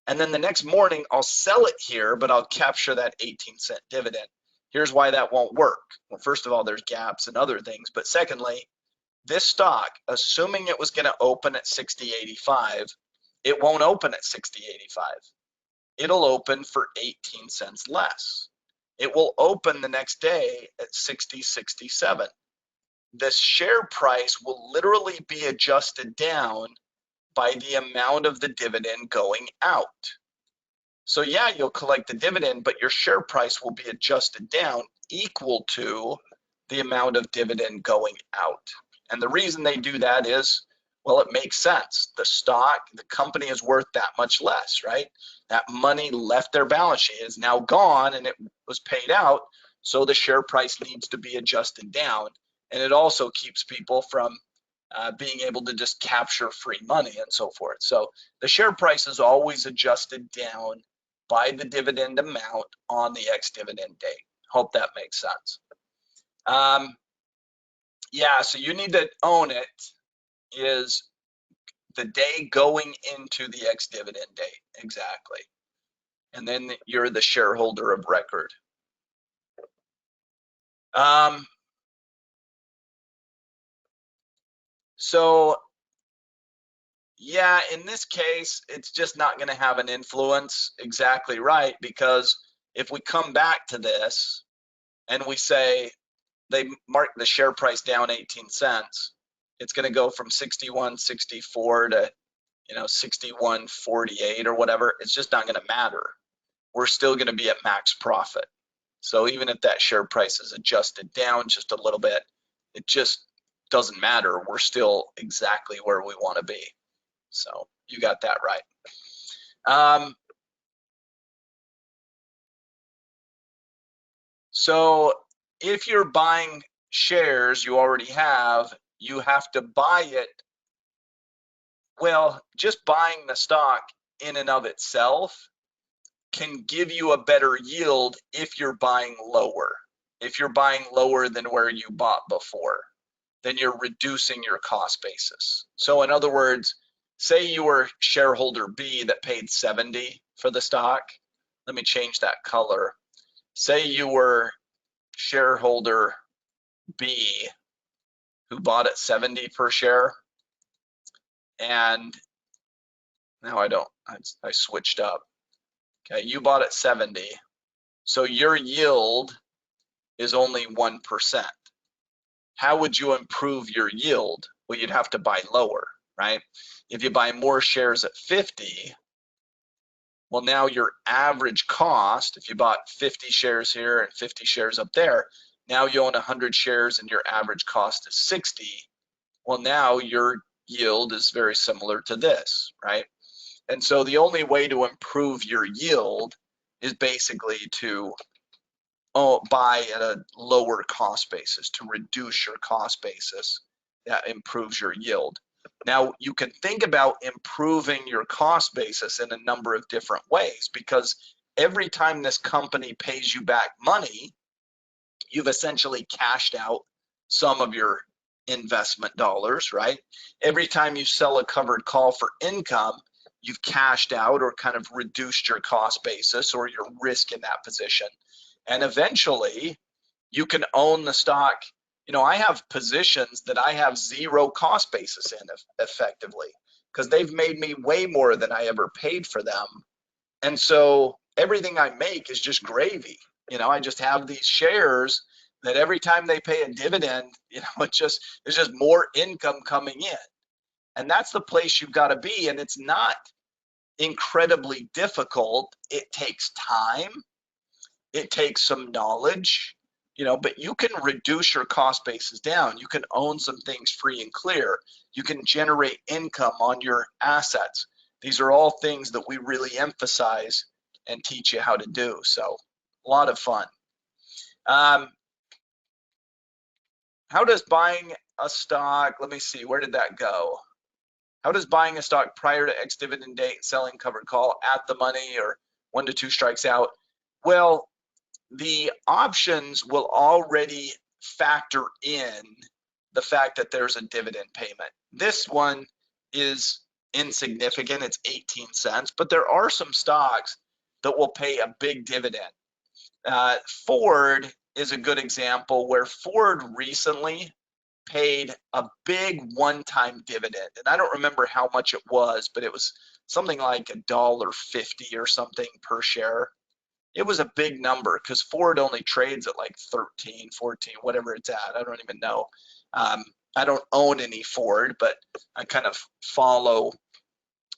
A: and then the next morning I'll sell it here, but I'll capture that 18-cent dividend. Here's why that won't work. Well, first of all, there's gaps and other things, but secondly, this stock, assuming it was going to open at 60.85, it won't open at 60.85. It'll open for 18 cents less. It will open the next day at 60.67. The share price will literally be adjusted down by the amount of the dividend going out. So yeah, you'll collect the dividend, but your share price will be adjusted down equal to the amount of dividend going out. And the reason they do that is, well, it makes sense. The company is worth that much less, right? That money left their balance sheet, is now gone, and it was paid out, so the share price needs to be adjusted down. And it also keeps people from being able to just capture free money and so forth. So the share price is always adjusted down by the dividend amount on the ex-dividend date. Hope that makes sense. Yeah, so you need to own it is the day going into the ex-dividend date, exactly. And then you're the shareholder of record. So yeah, in this case, it's just not going to have an influence, exactly right, because if we come back to this and we say they mark the share price down 18 cents, it's going to go from 61.64 to 61.48 or whatever. It's just not going to matter. We're still going to be at max profit. So even if that share price is adjusted down just a little bit, it just doesn't matter. We're still exactly where we want to be. So you got that right. So if you're buying shares you already have, you have to buy it. Well, just buying the stock in and of itself can give you a better yield if you're buying lower. If you're buying lower than where you bought before, then you're reducing your cost basis. So in other words, say you were shareholder B that paid 70 for the stock. Let me change that color. Say you were shareholder B who bought at 70 per share, and now I switched up. Okay, you bought at 70, so your yield is only 1%. How would you improve your yield? Well, you'd have to buy lower, right? If you buy more shares at 50, well, now your average cost, if you bought 50 shares here and 50 shares up there, now you own 100 shares and your average cost is 60. Well, now your yield is very similar to this, right? And so the only way to improve your yield is basically to buy at a lower cost basis, to reduce your cost basis. That improves your yield. Now, you can think about improving your cost basis in a number of different ways, because every time this company pays you back money, you've essentially cashed out some of your investment dollars, right? Every time you sell a covered call for income, you've cashed out or kind of reduced your cost basis or your risk in that position. And eventually you can own the stock. You know, I have positions that I have zero cost basis in effectively, because they've made me way more than I ever paid for them. And so everything I make is just gravy. You know, I just have these shares that every time they pay a dividend, you know, there's just more income coming in. And that's the place you've got to be. And it's not incredibly difficult. It takes time. It takes some knowledge, you know, but you can reduce your cost basis down. You can own some things free and clear. You can generate income on your assets. These are all things that we really emphasize and teach you how to do. So a lot of fun. How does buying a stock, let me see, where did that go? How does buying a stock prior to ex-dividend date, selling covered call at the money or 1 to 2 strikes out? Well, the options will already factor in the fact that there's a dividend payment. This one is insignificant, it's 18 cents, but there are some stocks that will pay a big dividend. Ford is a good example, where Ford recently paid a big one-time dividend. And I don't remember how much it was, but it was something like $1.50 or something per share. It was a big number because Ford only trades at like 13, 14, whatever it's at. I don't even know. I don't own any Ford, but I kind of follow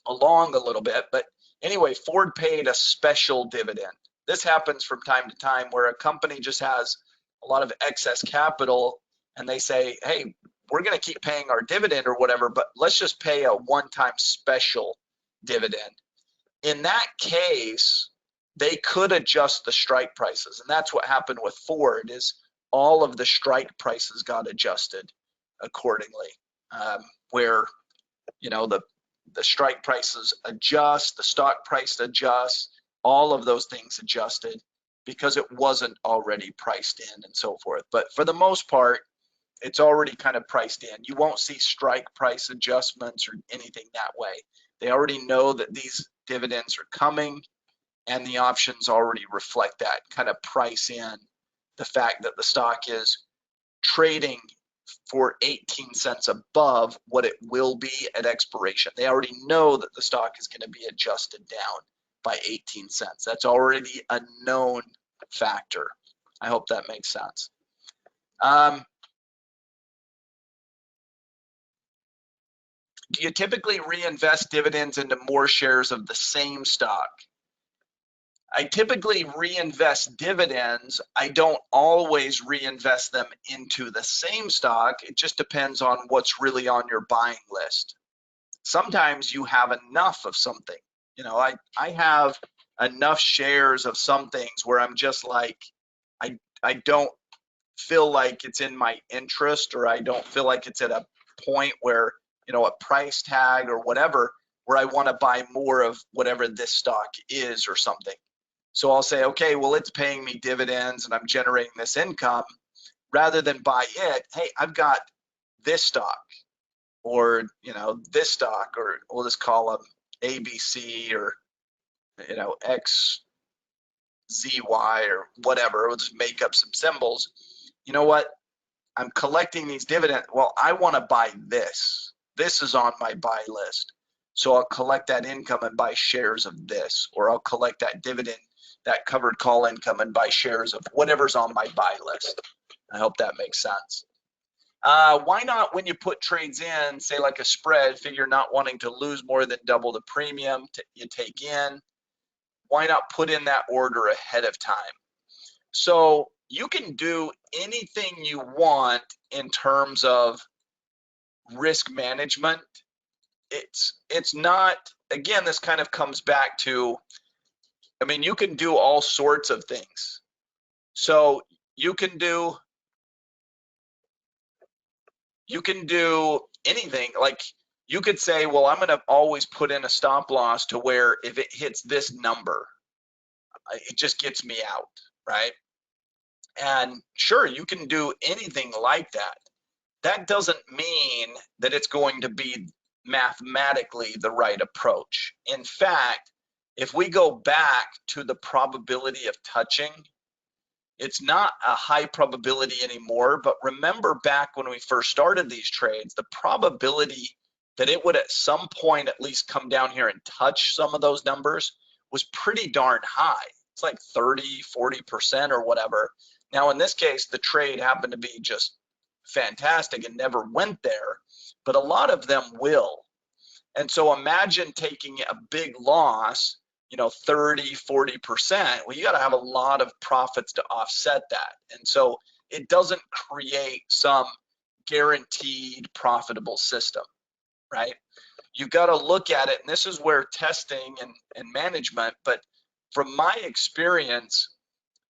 A: along a little bit. But anyway, Ford paid a special dividend. This happens from time to time where a company just has a lot of excess capital and they say, hey, we're going to keep paying our dividend or whatever, but let's just pay a one-time special dividend. In that case, they could adjust the strike prices. And that's what happened with Ford, is all of the strike prices got adjusted accordingly, where, you know, the strike prices adjust, the stock price adjusts, all of those things adjusted because it wasn't already priced in and so forth. But for the most part, it's already kind of priced in. You won't see strike price adjustments or anything that way. They already know that these dividends are coming, and the options already reflect that, kind of price in the fact that the stock is trading for 18 cents above what it will be at expiration. They already know that the stock is going to be adjusted down by 18 cents. That's already a known factor. I hope that makes sense. Do you typically reinvest dividends into more shares of the same stock? I typically reinvest dividends. I don't always reinvest them into the same stock. It just depends on what's really on your buying list. Sometimes you have enough of something. You know, I have enough shares of some things where I'm just like, I don't feel like it's in my interest, or I don't feel like it's at a point where, you know, a price tag or whatever, where I want to buy more of whatever this stock is or something. So I'll say, okay, well, it's paying me dividends and I'm generating this income. Rather than buy it, hey, I've got this stock, or, you know, this stock, or we'll just call them ABC, or, you know, XZY or whatever. We'll just make up some symbols. You know what? I'm collecting these dividends. Well, I want to buy this. This is on my buy list. So I'll collect that income and buy shares of this, or I'll collect that dividend, that covered call income, and buy shares of whatever's on my buy list. I hope that makes sense. Why not, when you put trades in, say like a spread, figure not wanting to lose more than double the premium you take in, why not put in that order ahead of time? So you can do anything you want in terms of risk management. It's not again, this kind of comes back to, I mean, you can do all sorts of things. So you can do anything. Like you could say, well, I'm going to always put in a stop loss to where if it hits this number, it just gets me out, right? And sure, you can do anything like that. That doesn't mean that it's going to be mathematically the right approach. In fact, if we go back to the probability of touching, it's not a high probability anymore. But remember back when we first started these trades, the probability that it would at some point at least come down here and touch some of those numbers was pretty darn high. It's like 30, 40% or whatever. Now, in this case, the trade happened to be just fantastic and never went there, but a lot of them will. And so imagine taking a big loss, 30, 40%. Well, you got to have a lot of profits to offset that. And so it doesn't create some guaranteed profitable system, right? You've got to look at it, and this is where testing and management, but from my experience,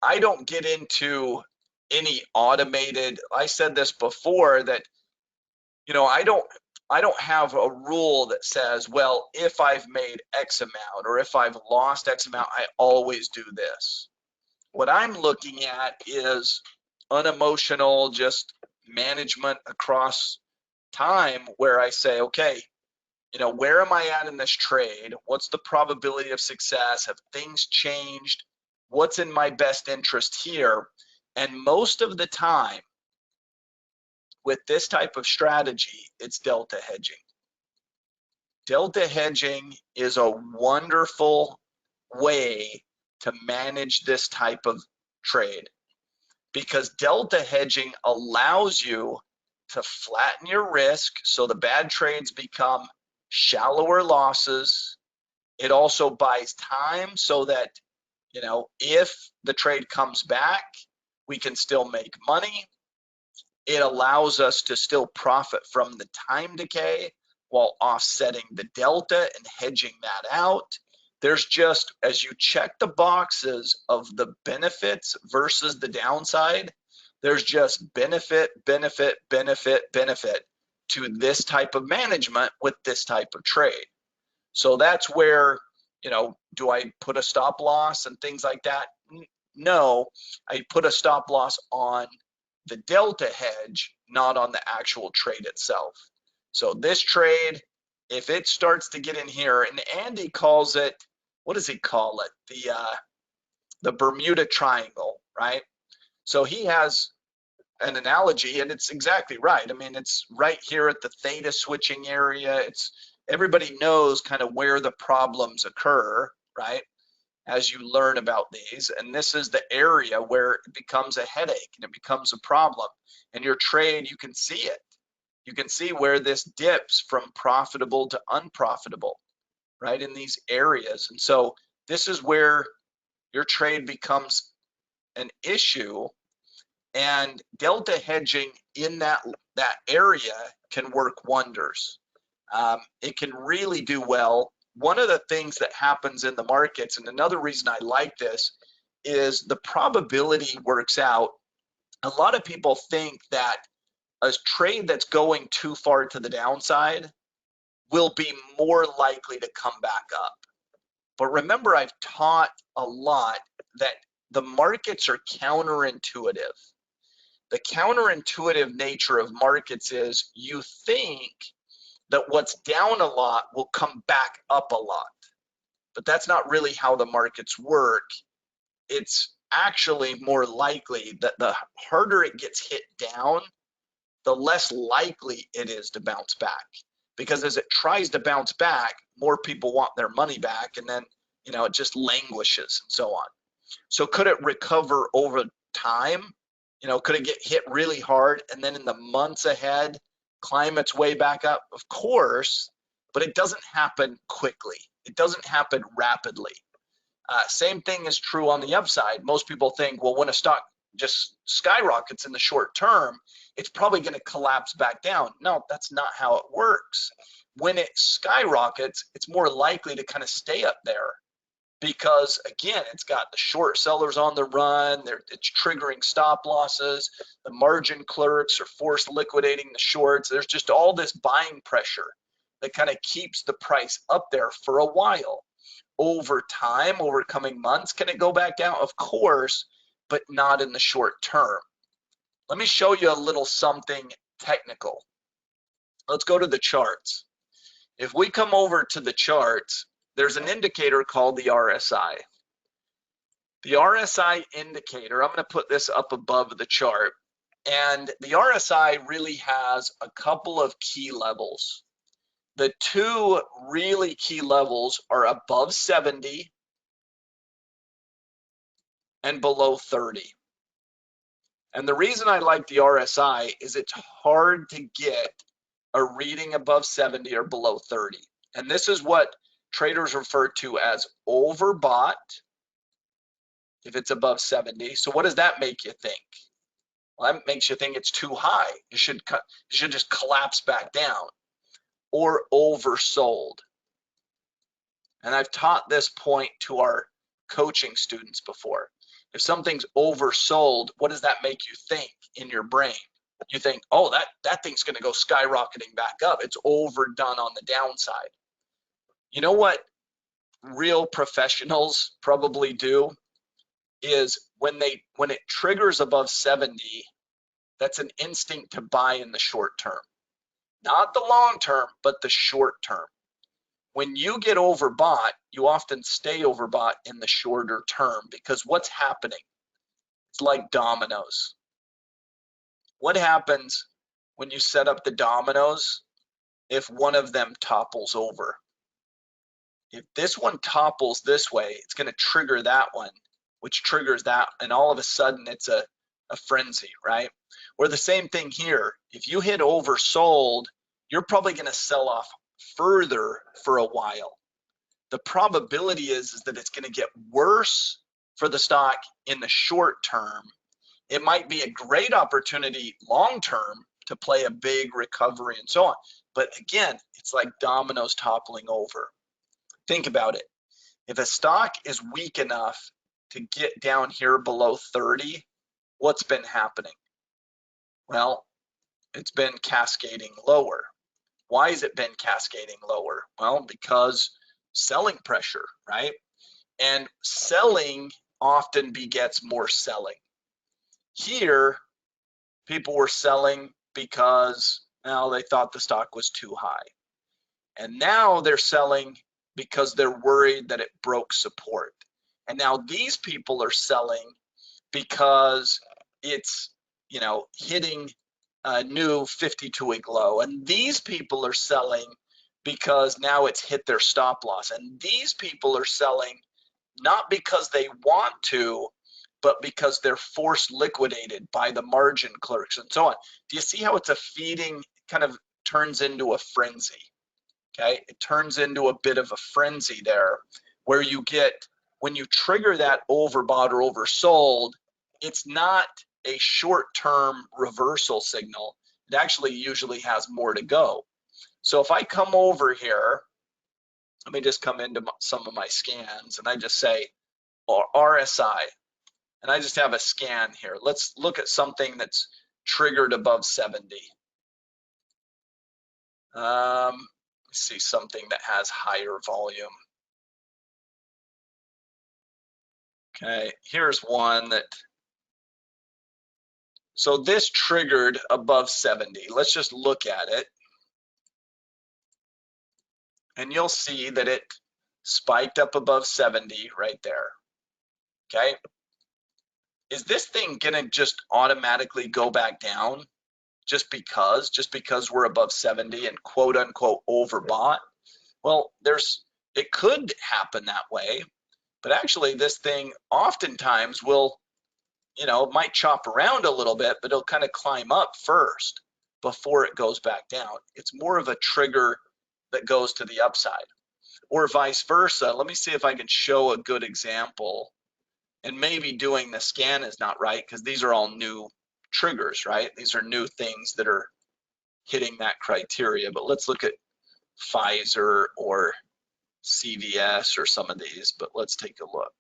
A: I don't get into any automated, I said this before that, I don't have a rule that says, well, if I've made X amount or if I've lost X amount, I always do this. What I'm looking at is unemotional, just management across time where I say, okay, where am I at in this trade? What's the probability of success? Have things changed? What's in my best interest here? And most of the time, with this type of strategy, it's delta hedging. Delta hedging is a wonderful way to manage this type of trade because delta hedging allows you to flatten your risk so the bad trades become shallower losses. It also buys time so that, if the trade comes back, we can still make money. It allows us to still profit from the time decay while offsetting the delta and hedging that out. There's just, as you check the boxes of the benefits versus the downside, there's just benefit, benefit, benefit, benefit to this type of management with this type of trade. So that's where, do I put a stop loss and things like that? No, I put a stop loss on the delta hedge, not on the actual trade itself. So this trade, if it starts to get in here, and Andy calls it, what does he call it? The Bermuda Triangle, right? So he has an analogy, and it's exactly right. I mean, it's right here at the theta switching area. Everybody knows kind of where the problems occur, right? As you learn about these, and this is the area where it becomes a headache and it becomes a problem. And your trade, you can see it. You can see where this dips from profitable to unprofitable, right, in these areas. And so this is where your trade becomes an issue, and delta hedging in that area can work wonders. It can really do well. One of the things that happens in the markets, and another reason I like this, is the probability works out. A lot of people think that a trade that's going too far to the downside will be more likely to come back up. But remember, I've taught a lot that the markets are counterintuitive. The counterintuitive nature of markets is you think that what's down a lot will come back up a lot. But that's not really how the markets work. It's actually more likely that the harder it gets hit down, the less likely it is to bounce back. Because as it tries to bounce back, more people want their money back, and then it just languishes and so on. So could it recover over time? Could it get hit really hard and then in the months ahead climb its way back up? Of course, but it doesn't happen quickly. It doesn't happen rapidly. Same thing is true on the upside. Most people think, well, when a stock just skyrockets in the short term, it's probably going to collapse back down. No, that's not how it works. When it skyrockets, it's more likely to kind of stay up there because, again, it's got the short sellers on the run. It's triggering stop losses. The margin clerks are forced liquidating the shorts. There's just all this buying pressure that kind of keeps the price up there for a while. Over time, over coming months, can it go back down? Of course, but not in the short term. Let me show you a little something technical. Let's go to the charts. If we come over to the charts, there's an indicator called the RSI. The RSI indicator, I'm going to put this up above the chart, and the RSI really has a couple of key levels. The two really key levels are above 70 and below 30. And the reason I like the RSI is it's hard to get a reading above 70 or below 30. And this is what traders refer to as overbought if it's above 70. So what does that make you think? Well, that makes you think it's too high. You should just collapse back down. Or oversold. And I've taught this point to our coaching students before. If something's oversold, what does that make you think in your brain? You think, oh, that thing's going to go skyrocketing back up. It's overdone on the downside. You know what real professionals probably do is when it triggers above 70, that's an instinct to buy in the short term. Not the long term, but the short term. When you get overbought, you often stay overbought in the shorter term because what's happening? It's like dominoes. What happens when you set up the dominoes if one of them topples over? If this one topples this way, it's going to trigger that one, which triggers that, and all of a sudden it's a frenzy, right? Or the same thing here. If you hit oversold, you're probably going to sell off further for a while. The probability is that it's going to get worse for the stock in the short term. It might be a great opportunity long term to play a big recovery and so on. But again, it's like dominoes toppling over. Think about it. If a stock is weak enough to get down here below 30, what's been happening? Well, it's been cascading lower. Why has it been cascading lower? Well, because selling pressure, right? And selling often begets more selling. Here, people were selling because, well, they thought the stock was too high. And now they're selling because they're worried that it broke support. And now these people are selling because it's, hitting a new 52-week low. And these people are selling because now it's hit their stop loss. And these people are selling not because they want to, but because they're forced liquidated by the margin clerks and so on. Do you see how it's a feeding, kind of turns into a frenzy? Okay, it turns into a bit of a frenzy there where you get, when you trigger that overbought or oversold, it's not a short-term reversal signal. It actually usually has more to go. So if I come over here, let me just come into some of my scans and I just say RSI, and I just have a scan here. Let's look at something that's triggered above 70. Let's see something that has higher volume. Okay, here's one that, so this triggered above 70. Let's just look at it. And you'll see that it spiked up above 70 right there. Okay. Is this thing gonna just automatically go back down just because we're above 70 and quote unquote overbought? Well, it could happen that way, but actually this thing oftentimes will, it might chop around a little bit, but it'll kind of climb up first before it goes back down. It's more of a trigger that goes to the upside, or vice versa. Let me see if I can show a good example. And maybe doing the scan is not right because these are all new triggers, right? These are new things that are hitting that criteria. But let's look at Pfizer or CVS or some of these, but let's take a look.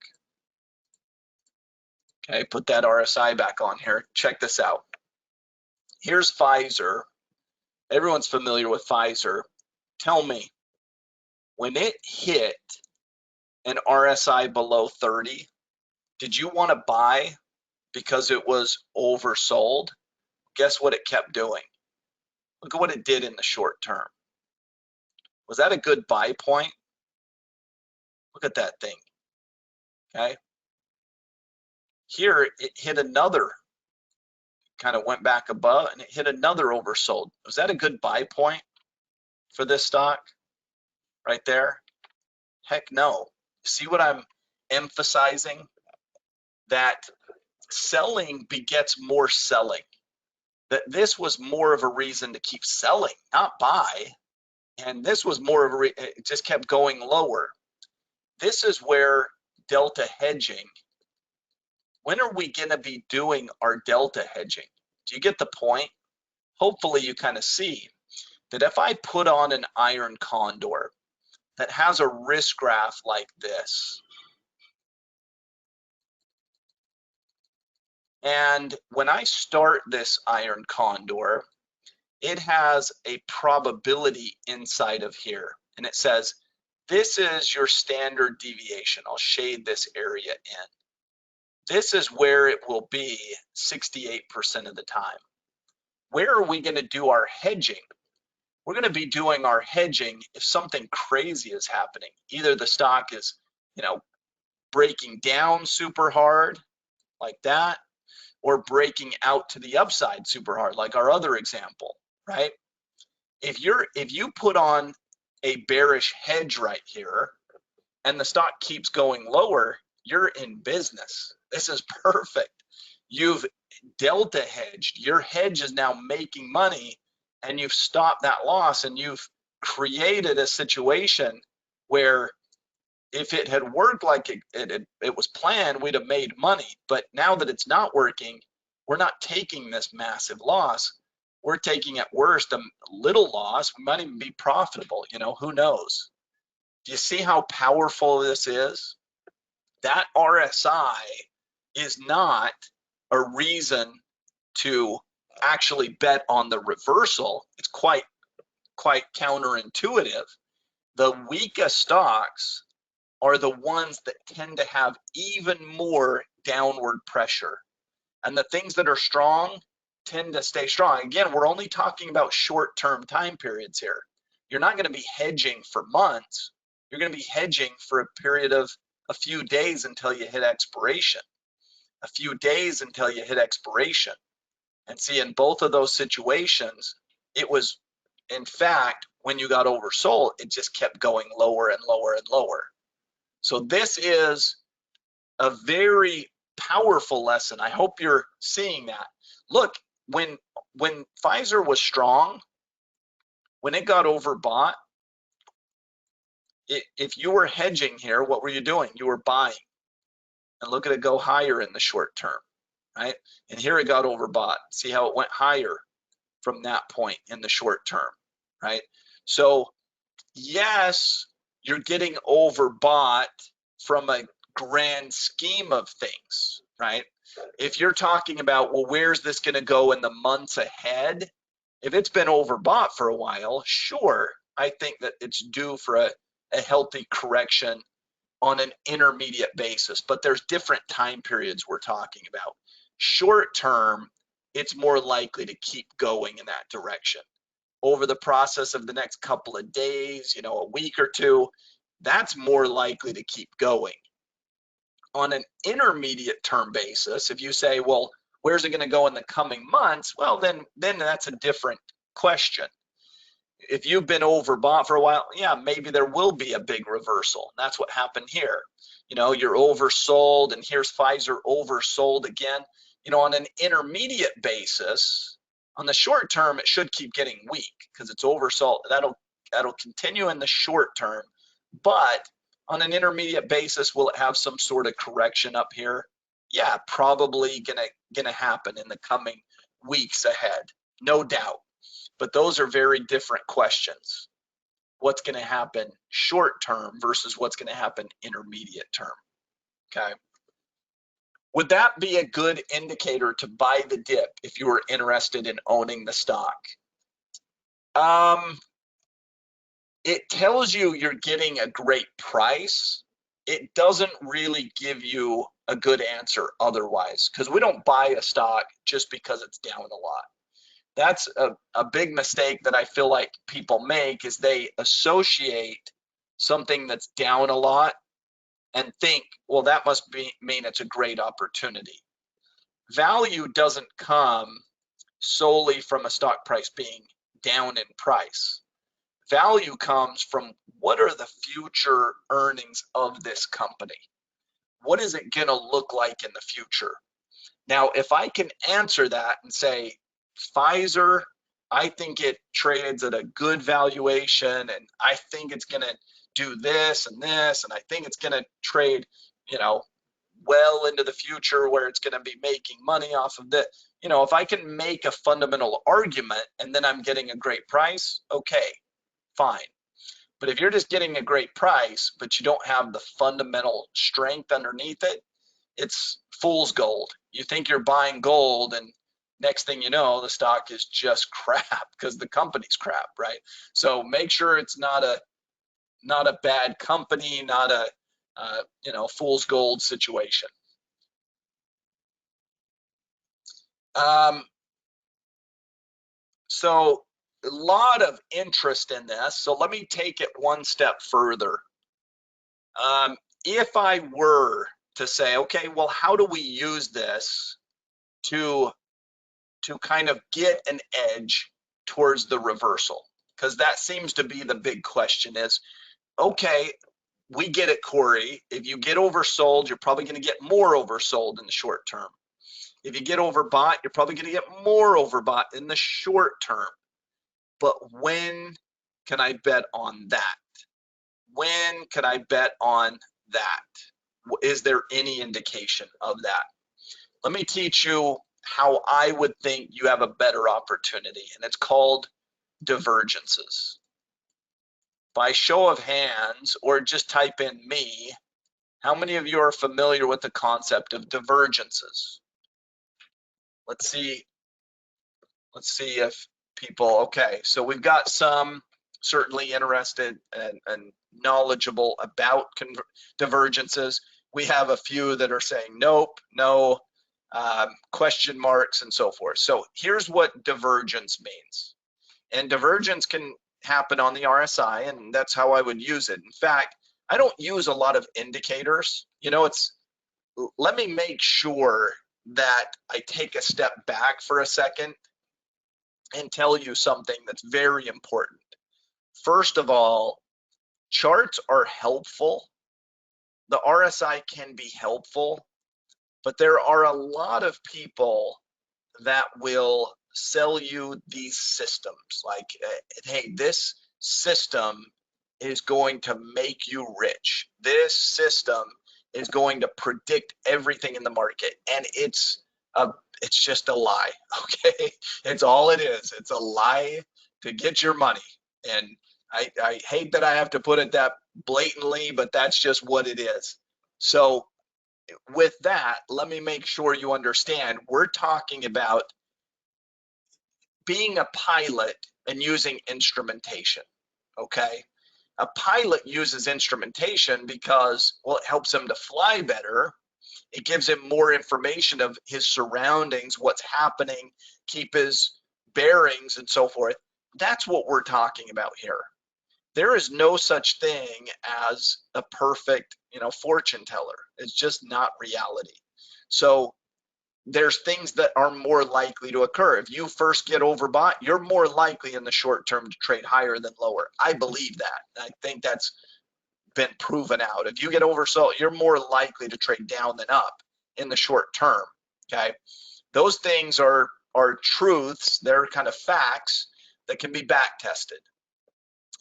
A: Okay, put that RSI back on here. Check this out. Here's Pfizer. Everyone's familiar with Pfizer. Tell me, when it hit an RSI below 30, did you want to buy because it was oversold? Guess what it kept doing? Look at what it did in the short term. Was that a good buy point? Look at that thing. Okay. Here it hit another, kind of went back above and it hit another oversold. Was that a good buy point for this stock right there? Heck no. See what I'm emphasizing? That selling begets more selling. That this was more of a reason to keep selling, not buy. And this was more of a, it just kept going lower. This is where delta hedging, when are we going to be doing our delta hedging? Do you get the point? Hopefully you kind of see that if I put on an iron condor that has a risk graph like this, and when I start this iron condor, it has a probability inside of here, and it says, this is your standard deviation. I'll shade this area in. This is where it will be 68% of the time. Where are we going to do our hedging? We're going to be doing our hedging if something crazy is happening. Either the stock is, breaking down super hard like that, or breaking out to the upside super hard, like our other example, right? If you put on a bearish hedge right here and the stock keeps going lower, you're in business. This is perfect. You've delta hedged. Your hedge is now making money and you've stopped that loss, and you've created a situation where if it had worked like it was planned, we'd have made money. But now that it's not working, we're not taking this massive loss. We're taking at worst a little loss. We might even be profitable, who knows? Do you see how powerful this is? That RSI is not a reason to actually bet on the reversal. It's quite counterintuitive. The weakest stocks are the ones that tend to have even more downward pressure. And the things that are strong tend to stay strong. Again, we're only talking about short-term time periods here. You're not going to be hedging for months. You're going to be hedging for a period of a few days until you hit expiration. A few days until you hit expiration. And see, in both of those situations, it was, in fact, when you got oversold, it just kept going lower and lower and lower. So this is a very powerful lesson. I hope you're seeing that. Look, when Pfizer was strong, when it got overbought, if you were hedging here, what were you doing? You were buying. And look at it go higher in the short term, right? And here it got overbought. See how it went higher from that point in the short term, right? So yes, you're getting overbought from a grand scheme of things, right? If you're talking about, well, where's this going to go in the months ahead? If it's been overbought for a while, sure, I think that it's due for a healthy correction on an intermediate basis, but there's different time periods we're talking about. Short term, it's more likely to keep going in that direction. Over the process of the next couple of days, a week or two, that's more likely to keep going. On an intermediate term basis, if you say, well, where's it going to go in the coming months? Well, then that's a different question. If you've been overbought for a while, yeah, maybe there will be a big reversal. That's what happened here. You're oversold, and here's Pfizer oversold again. On an intermediate basis, on the short term, it should keep getting weak because it's oversold. That'll continue in the short term, but on an intermediate basis, will it have some sort of correction up here? Yeah, probably gonna happen in the coming weeks ahead, no doubt. But those are very different questions. What's going to happen short term versus what's going to happen intermediate term. Okay. Would that be a good indicator to buy the dip if you were interested in owning the stock? It tells you you're getting a great price. It doesn't really give you a good answer otherwise, because we don't buy a stock just because it's down a lot. That's a big mistake that I feel like people make, is they associate something that's down a lot and think, well, that must mean it's a great opportunity. Value doesn't come solely from a stock price being down in price. Value comes from what are the future earnings of this company? What is it going to look like in the future? Now, if I can answer that and say, Pfizer, I think it trades at a good valuation, and I think it's going to do this, and I think it's going to trade, well into the future where it's going to be making money off of that. If I can make a fundamental argument and then I'm getting a great price, okay, fine. But if you're just getting a great price, but you don't have the fundamental strength underneath it, it's fool's gold. You think you're buying gold, and next thing you know, the stock is just crap because the company's crap, right? So make sure it's not a bad company, not a fool's gold situation. So a lot of interest in this. So let me take it one step further. If I were to say, okay, well, how do we use this to kind of get an edge towards the reversal? Because that seems to be the big question is, okay, we get it, Corey. If you get oversold, you're probably going to get more oversold in the short term. If you get overbought, you're probably going to get more overbought in the short term. But when can I bet on that? When can I bet on that? Is there any indication of that? Let me teach you how I would think you have a better opportunity, and it's called divergences. By show of hands, or just type in me, how many of you are familiar with the concept of divergences? Let's see if people, okay, so we've got some certainly interested and knowledgeable about divergences. We have a few that are saying nope, no, question marks, and so forth. So here's what divergence means. And divergence can happen on the RSI, and that's how I would use it. In fact, I don't use a lot of indicators. Let me make sure that I take a step back for a second and tell you something that's very important. First of all, charts are helpful. The RSI can be helpful, but there are a lot of people that will sell you these systems like, hey, this system is going to make you rich. This system is going to predict everything in the market, and it's just a lie. Okay, it's all it is. It's a lie to get your money, and I hate that I have to put it that blatantly, but that's just what it is. So with that, let me make sure you understand we're talking about being a pilot and using instrumentation. Okay, a pilot uses instrumentation because, well, it helps him to fly better. It gives him more information of his surroundings, what's happening, keep his bearings, and so forth. That's what we're talking about here. There is no such thing as a perfect, fortune teller. It's just not reality. So there's things that are more likely to occur. If you first get overbought, you're more likely in the short term to trade higher than lower. I believe that. I think that's been proven out. If you get oversold, you're more likely to trade down than up in the short term. Okay, those things are truths. They're kind of facts that can be back tested.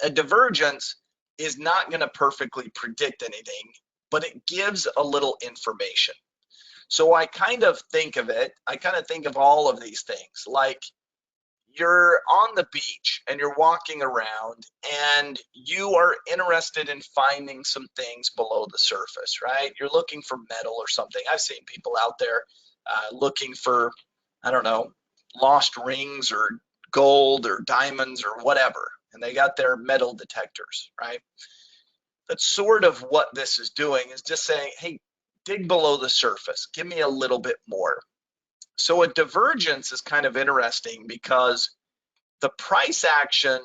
A: A divergence is not going to perfectly predict anything, but it gives a little information. So I kind of think of all of these things like you're on the beach and you're walking around and you are interested in finding some things below the surface, right? You're looking for metal or something. I've seen people out there looking for, I don't know, lost rings or gold or diamonds or whatever, and they got their metal detectors, right? That's sort of what this is doing, is just saying, hey, dig below the surface, give me a little bit more. So a divergence is kind of interesting because the price action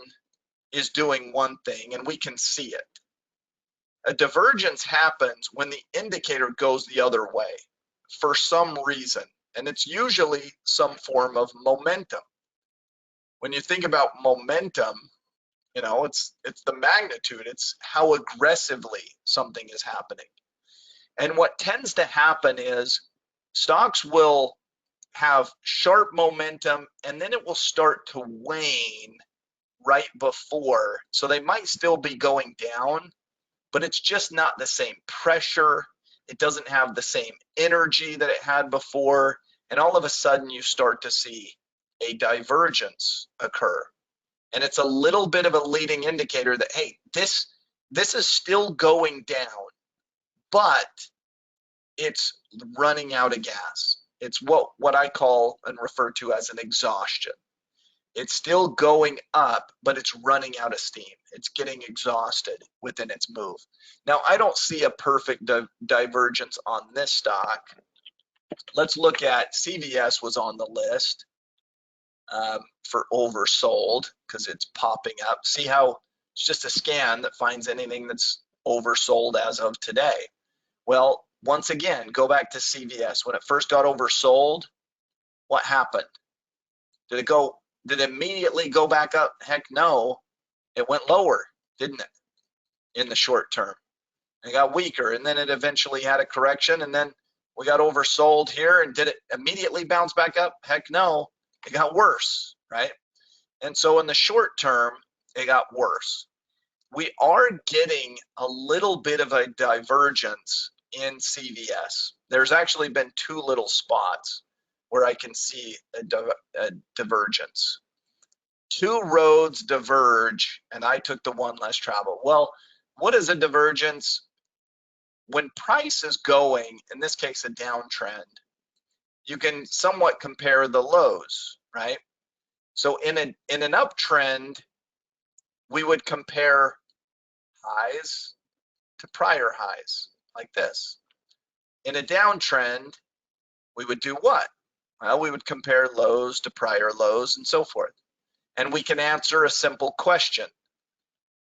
A: is doing one thing and we can see it. A divergence happens when the indicator goes the other way for some reason, and it's usually some form of momentum. When you think about momentum, you know, it's the magnitude, it's how aggressively something is happening. And what tends to happen is stocks will have sharp momentum and then it will start to wane right before. So they might still be going down, but it's just not the same pressure. It doesn't have the same energy that it had before. And all of a sudden you start to see a divergence occur. And it's a little bit of a leading indicator that, hey, this is still going down, but it's running out of gas. It's what I call and refer to as an exhaustion. It's still going up, but it's running out of steam. It's getting exhausted within its move. Now, I don't see a perfect divergence on this stock. Let's look at CVS was on the list for oversold because it's popping up. See how it's just a scan that finds anything that's oversold as of today. Well, once again, go back to CVS. When it first got oversold, what happened? Did it immediately go back up? Heck no. It went lower, didn't it? In the short term. It got weaker, and then it eventually had a correction, and then we got oversold here. And did it immediately bounce back up? Heck no. It got worse, right? And so in the short term, it got worse. We are getting a little bit of a divergence in CVS. There's actually been two little spots where I can see a divergence. Two roads diverge, and I took the one less traveled. Well, what is a divergence? When price is going, in this case, a downtrend, you can somewhat compare the lows, right? So in an uptrend, we would compare highs to prior highs, like this. In a downtrend, we would do what? Well, we would compare lows to prior lows and so forth. And we can answer a simple question.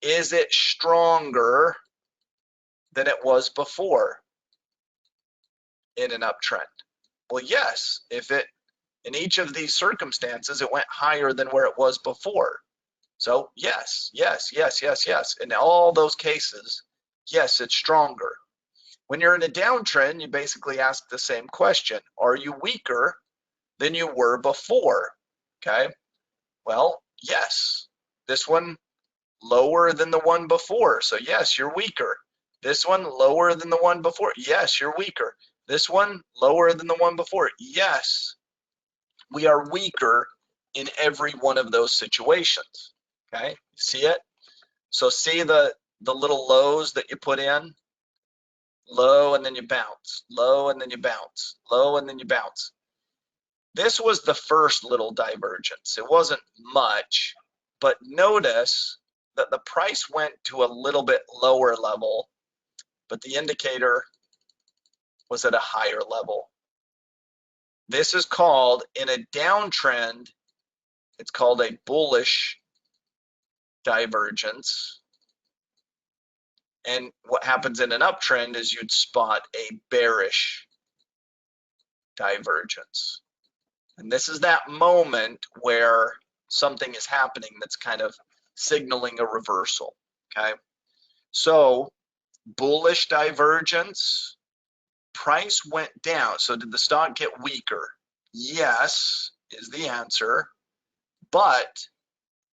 A: Is it stronger than it was before in an uptrend? Well, yes, if it, in each of these circumstances, it went higher than where it was before. So yes, yes, yes, yes, yes. In all those cases, yes, it's stronger. When you're in a downtrend, you basically ask the same question. Are you weaker than you were before? Okay. Well, yes. This one lower than the one before. So yes, you're weaker. This one lower than the one before. Yes, you're weaker. This one lower than the one before. Yes, we are weaker in every one of those situations. Okay, see it? So see the little lows that you put in? Low and then you bounce, low and then you bounce, low and then you bounce. This was the first little divergence. It wasn't much, but notice that the price went to a little bit lower level, but the indicator was at a higher level. This is called, in a downtrend, it's called a bullish divergence. And what happens in an uptrend is you'd spot a bearish divergence. And this is that moment where something is happening that's kind of signaling a reversal, okay? So bullish divergence, price went down. So did the stock get weaker? Yes, is the answer, but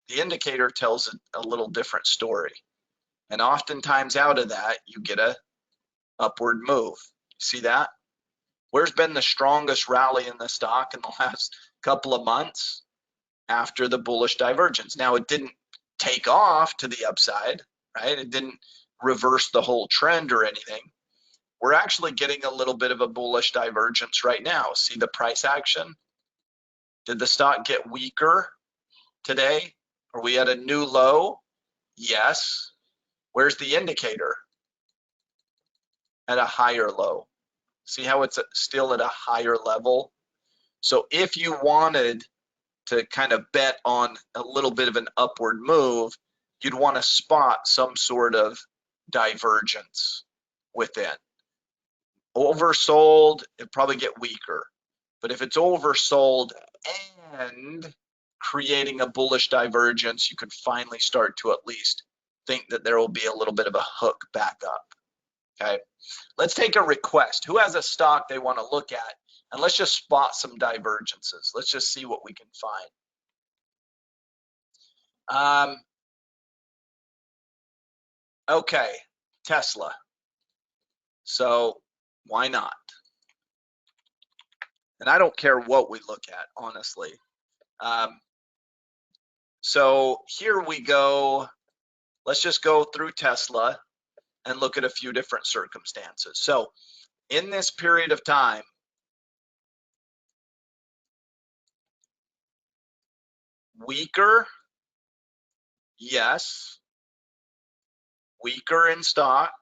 A: the indicator tells a little different story. And oftentimes out of that, you get a upward move. See that? Where's been the strongest rally in the stock in the last couple of months? After the bullish divergence. Now, it didn't take off to the upside, right? It didn't reverse the whole trend or anything. We're actually getting a little bit of a bullish divergence right now. See the price action? Did the stock get weaker today? Are we at a new low? Yes. Where's the indicator? At a higher low. See how it's still at a higher level? So if you wanted to kind of bet on a little bit of an upward move, you'd want to spot some sort of divergence within. Oversold, it'd probably get weaker. But if it's oversold and creating a bullish divergence, you could finally start to at least think that there will be a little bit of a hook back up. Okay, let's take a request. Who has a stock they want to look at? And let's just spot some divergences. Let's just see what we can find. Okay, Tesla. So why not? And I don't care what we look at, honestly. So here we go. Let's just go through Tesla and look at a few different circumstances. So in this period of time, weaker, yes. Weaker in stock,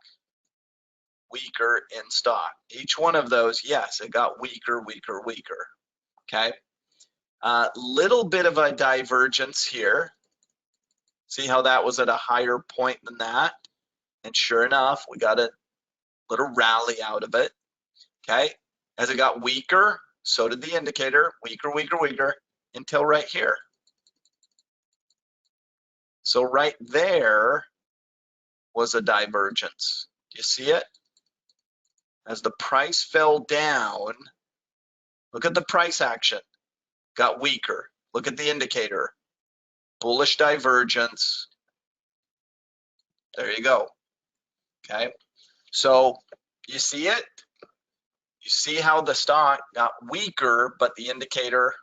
A: weaker in stock. Each one of those, yes, it got weaker, weaker, weaker. Okay. Little bit of a divergence here. See how that was at a higher point than that? And sure enough, we got a little rally out of it. Okay. As it got weaker, so did the indicator. Weaker, weaker, weaker, until right here. So right there was a divergence. Do you see it? As the price fell down, look at the price action. Got weaker. Look at the indicator. Bullish divergence. There you go. Okay. So you see it? You see how the stock got weaker, but the indicator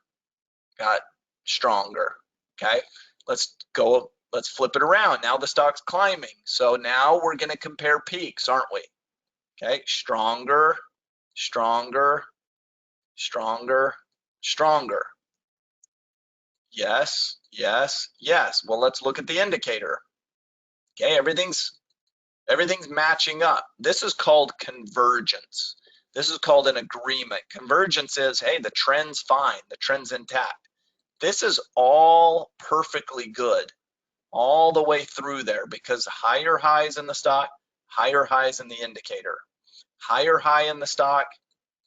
A: got stronger. Okay. Let's go. Let's flip it around. Now the stock's climbing. So now we're going to compare peaks, aren't we? Okay. Stronger, stronger, stronger, stronger. Yes, yes, yes. Well, let's look at the indicator. Okay, everything's matching up. This is called convergence. This is called an agreement. Convergence is, hey, the trend's fine, the trend's intact. This is all perfectly good all the way through there because higher highs in the stock, higher highs in the indicator. Higher high in the stock,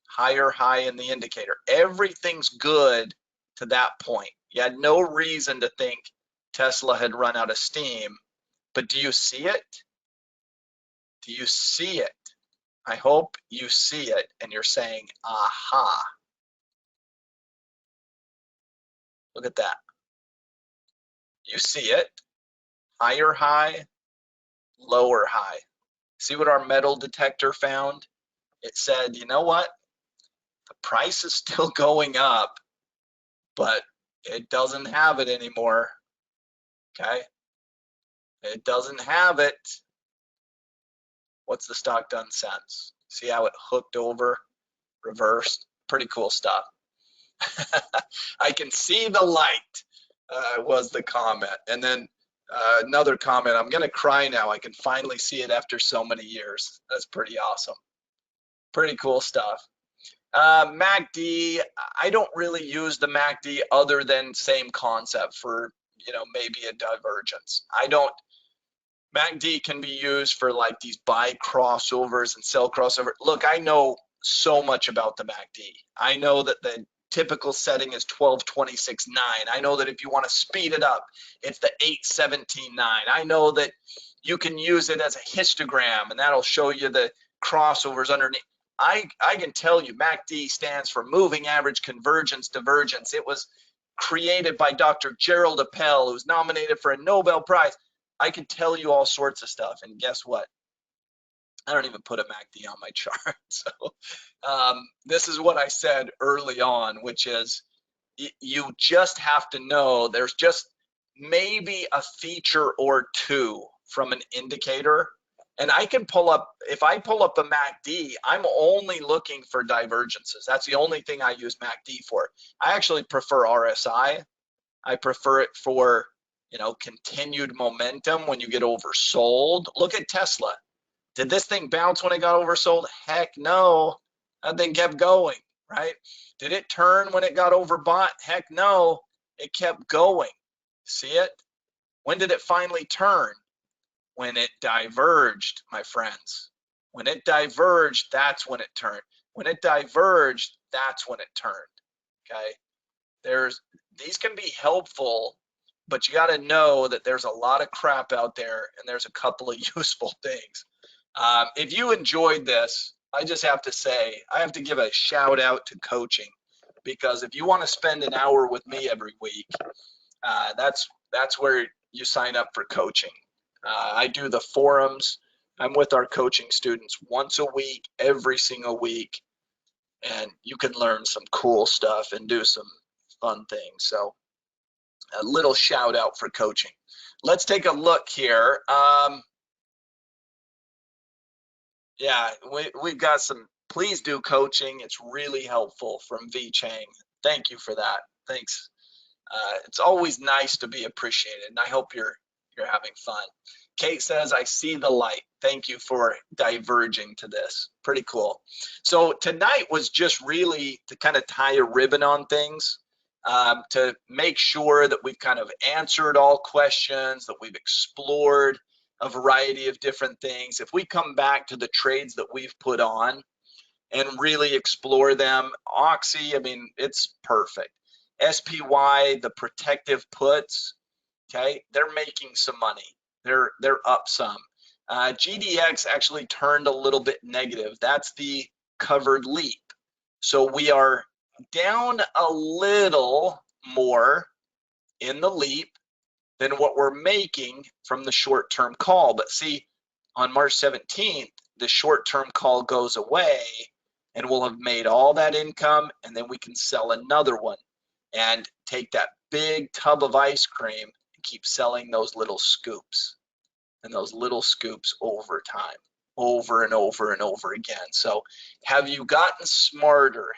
A: higher high in the indicator. Everything's good to that point. You had no reason to think Tesla had run out of steam, but do you see it? Do you see it? I hope you see it and you're saying, aha. Look at that. You see it. Higher high, lower high. See what our metal detector found? It said, you know what? The price is still going up, but it doesn't have it anymore. Okay? It doesn't have it. What's the stock done since? See how it hooked over, reversed? Pretty cool stuff. I can see the light, was the comment. And then another comment, I'm gonna cry now. I can finally see it after so many years. That's pretty awesome. Pretty cool stuff. MACD, I don't really use the MACD other than same concept for, maybe a divergence. MACD can be used for like these buy crossovers and sell crossover. Look, I know so much about the MACD. I know that the typical setting is 12.26.9. I know that if you want to speed it up, it's the 8.17.9. I know that you can use it as a histogram and that'll show you the crossovers underneath. I can tell you MACD stands for moving average convergence divergence. It was created by Dr. Gerald Appel, who's nominated for a Nobel Prize. I can tell you all sorts of stuff, and guess what? I don't even put a MACD on my chart. So this is what I said early on, which is you just have to know there's just maybe a feature or two from an indicator. And I can pull up, if I pull up a MACD, I'm only looking for divergences. That's the only thing I use MACD for. I actually prefer RSI. I prefer it for, continued momentum when you get oversold. Look at Tesla. Did this thing bounce when it got oversold? Heck no. That thing kept going, right? Did it turn when it got overbought? Heck no. It kept going. See it? When did it finally turn? When it diverged, my friends. When it diverged, that's when it turned. When it diverged, that's when it turned. Okay? These can be helpful, but you got to know that there's a lot of crap out there and there's a couple of useful things. If you enjoyed this, I just have to say, I have to give a shout out to coaching, because if you want to spend an hour with me every week, that's where you sign up for coaching. I do the forums. I'm with our coaching students once a week, every single week, and you can learn some cool stuff and do some fun things. So a little shout out for coaching. Let's take a look here. Yeah, we've got some, please do coaching. It's really helpful from V Chang. Thank you for that. Thanks. It's always nice to be appreciated, and I hope you're having fun. Kate says, I see the light. Thank you for diverging to this. Pretty cool. So tonight was just really to kind of tie a ribbon on things, to make sure that we've kind of answered all questions, that we've explored a variety of different things. If we come back to the trades that we've put on and really explore them, Oxy, I mean, it's perfect. SPY, the protective puts, okay, they're making some money. They're up some. GDX actually turned a little bit negative. That's the covered leap. So we are down a little more in the leap than what we're making from the short-term call. But see, on March 17th, the short-term call goes away and we'll have made all that income, and then we can sell another one and take that big tub of ice cream and keep selling those little scoops, and those little scoops over time, over and over and over again. So have you gotten smarter?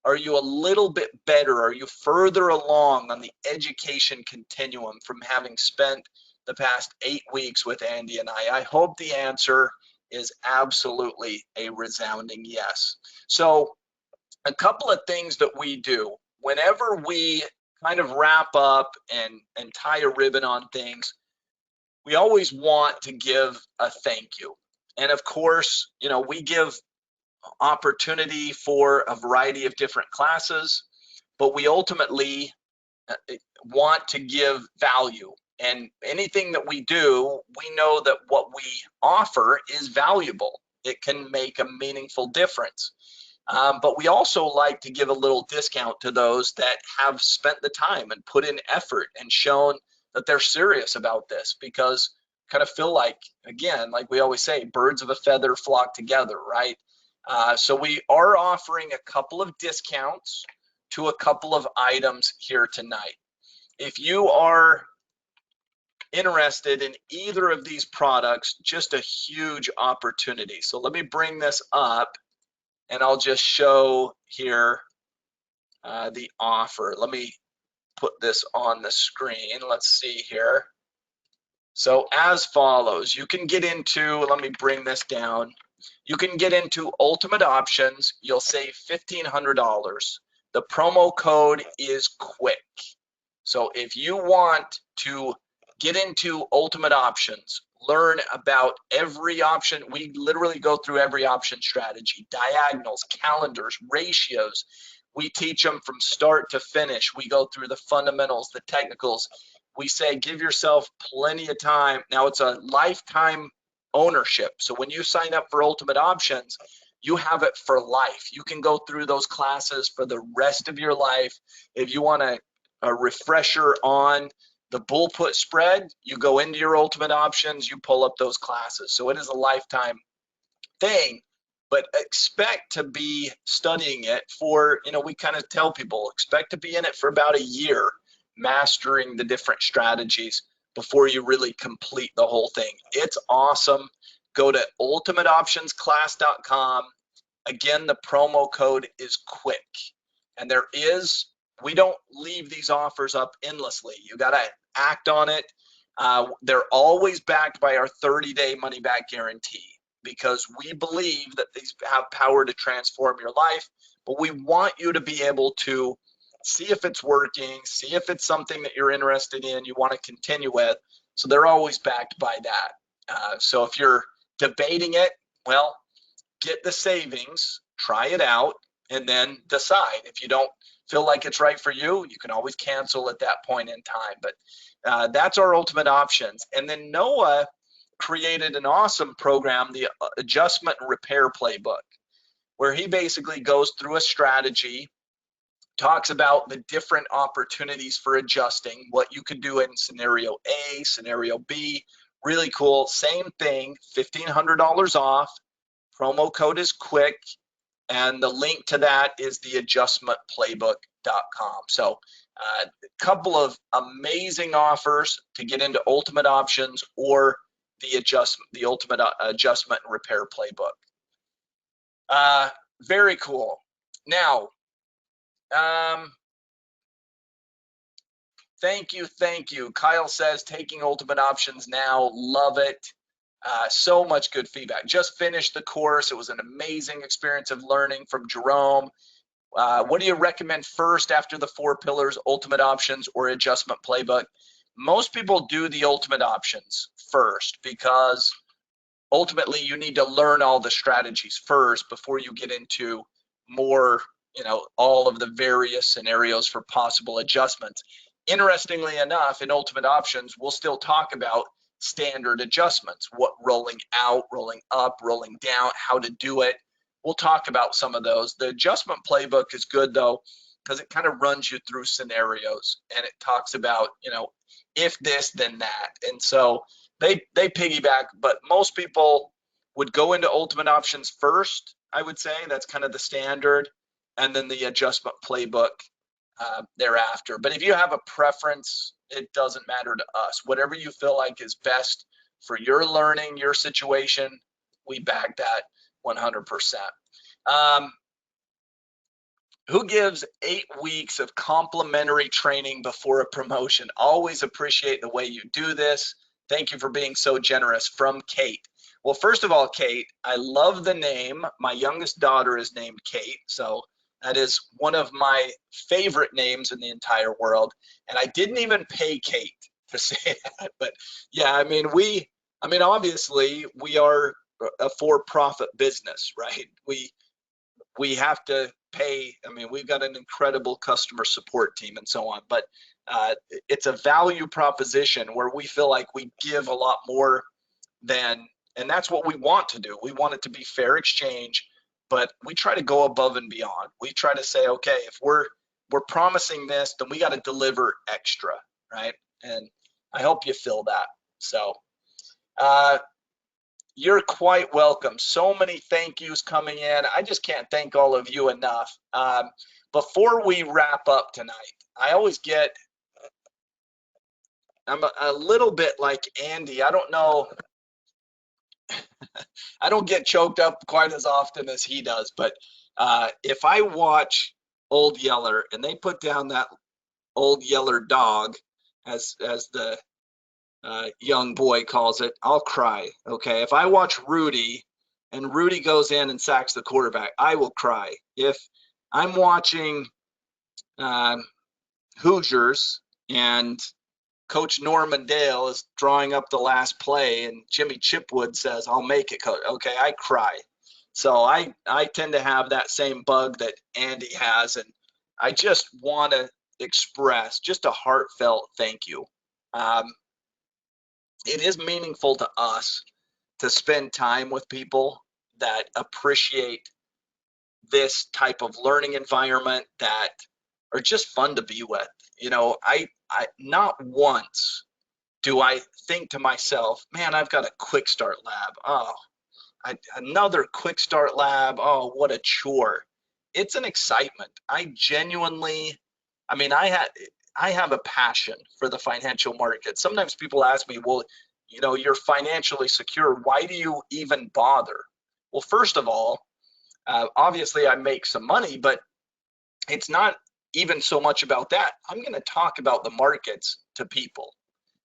A: Are you a little bit better? Are you further along on the education continuum from having spent the past 8 weeks with Andy and I? I hope the answer is absolutely a resounding yes. So a couple of things that we do whenever we kind of wrap up and tie a ribbon on things, we always want to give a thank you. And of course, we give opportunity for a variety of different classes, but we ultimately want to give value. And anything that we do, we know that what we offer is valuable. It can make a meaningful difference. But we also like to give a little discount to those that have spent the time and put in effort and shown that they're serious about this, because kind of feel like, again, like we always say, birds of a feather flock together, right? So we are offering a couple of discounts to a couple of items here tonight. If you are interested in either of these products, just a huge opportunity. So let me bring this up and I'll just show here the offer. Let me put this on the screen. Let's see here. So as follows, you can get into, let me bring this down. You can get into Ultimate Options. You'll save $1,500. The promo code is QUICK. So if you want to get into Ultimate Options, learn about every option, we literally go through every option strategy, diagonals, calendars, ratios. We teach them from start to finish. We go through the fundamentals, the technicals. We say give yourself plenty of time. Now it's a lifetime ownership. So when you sign up for Ultimate Options, you have it for life. You can go through those classes for the rest of your life. If you want a refresher on the bull put spread, you go into your Ultimate Options, you pull up those classes. So it is a lifetime thing, but expect to be studying it for, we kind of tell people, expect to be in it for about a year, mastering the different strategies before you really complete the whole thing. It's awesome. Go to ultimateoptionsclass.com. Again, the promo code is QUICK. And we don't leave these offers up endlessly. You got to act on it. They're always backed by our 30-day money-back guarantee, because we believe that these have power to transform your life, but we want you to be able to see if it's working, see if it's something that you're interested in, you want to continue with. So they're always backed by that. So if you're debating it, well, get the savings, try it out, and then decide. If you don't feel like it's right for you, you can always cancel at that point in time. But that's our ultimate options. And then Noah created an awesome program, the Adjustment and Repair Playbook, where he basically goes through a strategy, talks about the different opportunities for adjusting, what you could do in scenario A, scenario B. Really cool. Same thing, $1,500 off. Promo code is QUICK, and the link to that is the adjustmentplaybook.com. So a couple of amazing offers to get into Ultimate Options or the Ultimate Adjustment and Repair Playbook. Very cool. Now, thank you. Kyle says, taking Ultimate Options now, love it. So much good feedback. Just finished the course. It was an amazing experience of learning from Jerome. What do you recommend first after the 4 pillars, Ultimate Options or Adjustment Playbook? Most people do the Ultimate Options first, because ultimately you need to learn all the strategies first before you get into more, all of the various scenarios for possible adjustments. Interestingly enough, in Ultimate Options, we'll still talk about standard adjustments, what rolling out, rolling up, rolling down, how to do it. We'll talk about some of those. The Adjustment Playbook is good though, because it kind of runs you through scenarios, and it talks about, if this, then that. And so they piggyback, but most people would go into Ultimate Options first, I would say. That's kind of the standard, and then the Adjustment Playbook thereafter. But if you have a preference, it doesn't matter to us. Whatever you feel like is best for your learning, your situation, we back that 100%. Who gives 8 weeks of complimentary training before a promotion? Always appreciate the way you do this. Thank you for being so generous. From Kate. Well, first of all, Kate, I love the name. My youngest daughter is named Kate, so that is one of my favorite names in the entire world. And I didn't even pay Kate to say that. But yeah, obviously we are a for-profit business, right? We have to pay. We've got an incredible customer support team and so on, but it's a value proposition where we feel like we give a lot more than, and that's what we want to do. We want it to be fair exchange, but we try to go above and beyond. We try to say, okay, if we're promising this, then we got to deliver extra, right? And I hope you feel that. So you're quite welcome. So many thank yous coming in. I just can't thank all of you enough. Before we wrap up tonight, I'm a little bit like Andy. I don't know. I don't get choked up quite as often as he does, but if I watch Old Yeller and they put down that Old Yeller dog, as the young boy calls it, I'll cry. Okay, if I watch Rudy and Rudy goes in and sacks the quarterback, I will cry. If I'm watching Hoosiers and Coach Norman Dale is drawing up the last play and Jimmy Chipwood says, "I'll make it, coach," okay, I cry. So I tend to have that same bug that Andy has, and I just want to express just a heartfelt thank you. It is meaningful to us to spend time with people that appreciate this type of learning environment, that are just fun to be with. I not once do I think to myself, man, I've got a quick start lab. Oh, Another quick start lab. Oh, what a chore. It's an excitement. I genuinely, I mean, I have a passion for the financial market. Sometimes people ask me, well, you're financially secure. Why do you even bother? Well, first of all, obviously I make some money, but it's not even so much about that. I'm going to talk about the markets to people.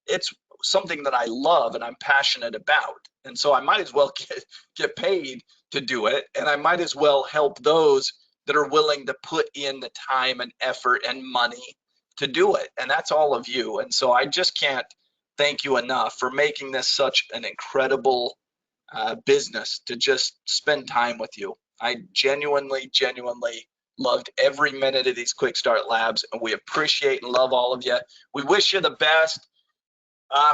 A: It's something that I love and I'm passionate about. And so I might as well get paid to do it. And I might as well help those that are willing to put in the time and effort and money to do it. And that's all of you. And so I just can't thank you enough for making this such an incredible business to just spend time with you. I genuinely loved every minute of these Quick Start Labs, and we appreciate and love all of you. We wish you the best.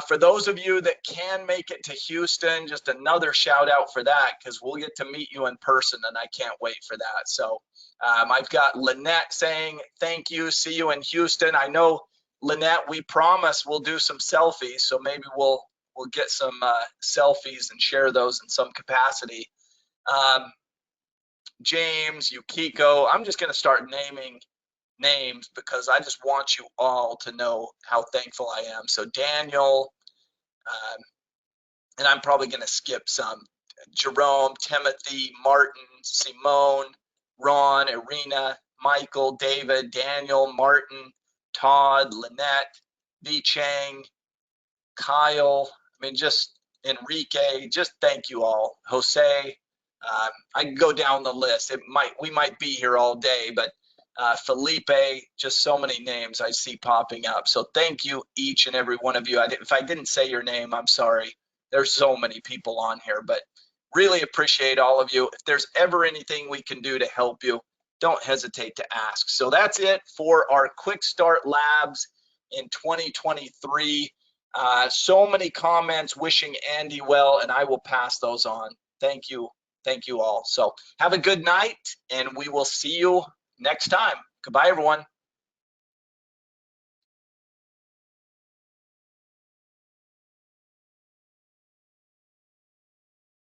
A: For those of you that can make it to Houston, just another shout out for that, because we'll get to meet you in person, and I can't wait for that. So I've got Lynette saying thank you, see you in Houston. I know, Lynette, we promise we'll do some selfies, so maybe we'll get some selfies and share those in some capacity. James, Yukiko, I'm just going to start naming names because I just want you all to know how thankful I am. So Daniel, and I'm probably going to skip some. Jerome, Timothy, Martin, Simone, Ron, Irina, Michael, David, Daniel, Martin, Todd, Lynette, V. Chang, Kyle, I mean, just Enrique, just thank you all. Jose, I can go down the list. We might be here all day, but Felipe, just so many names I see popping up. So thank you, each and every one of you. If I didn't say your name, I'm sorry. There's so many people on here, but really appreciate all of you. If there's ever anything we can do to help you, don't hesitate to ask. So that's it for our Quick Start Labs in 2023. So many comments wishing Andy well, and I will pass those on. Thank you all. So have a good night, and we will see you next time. Goodbye, everyone.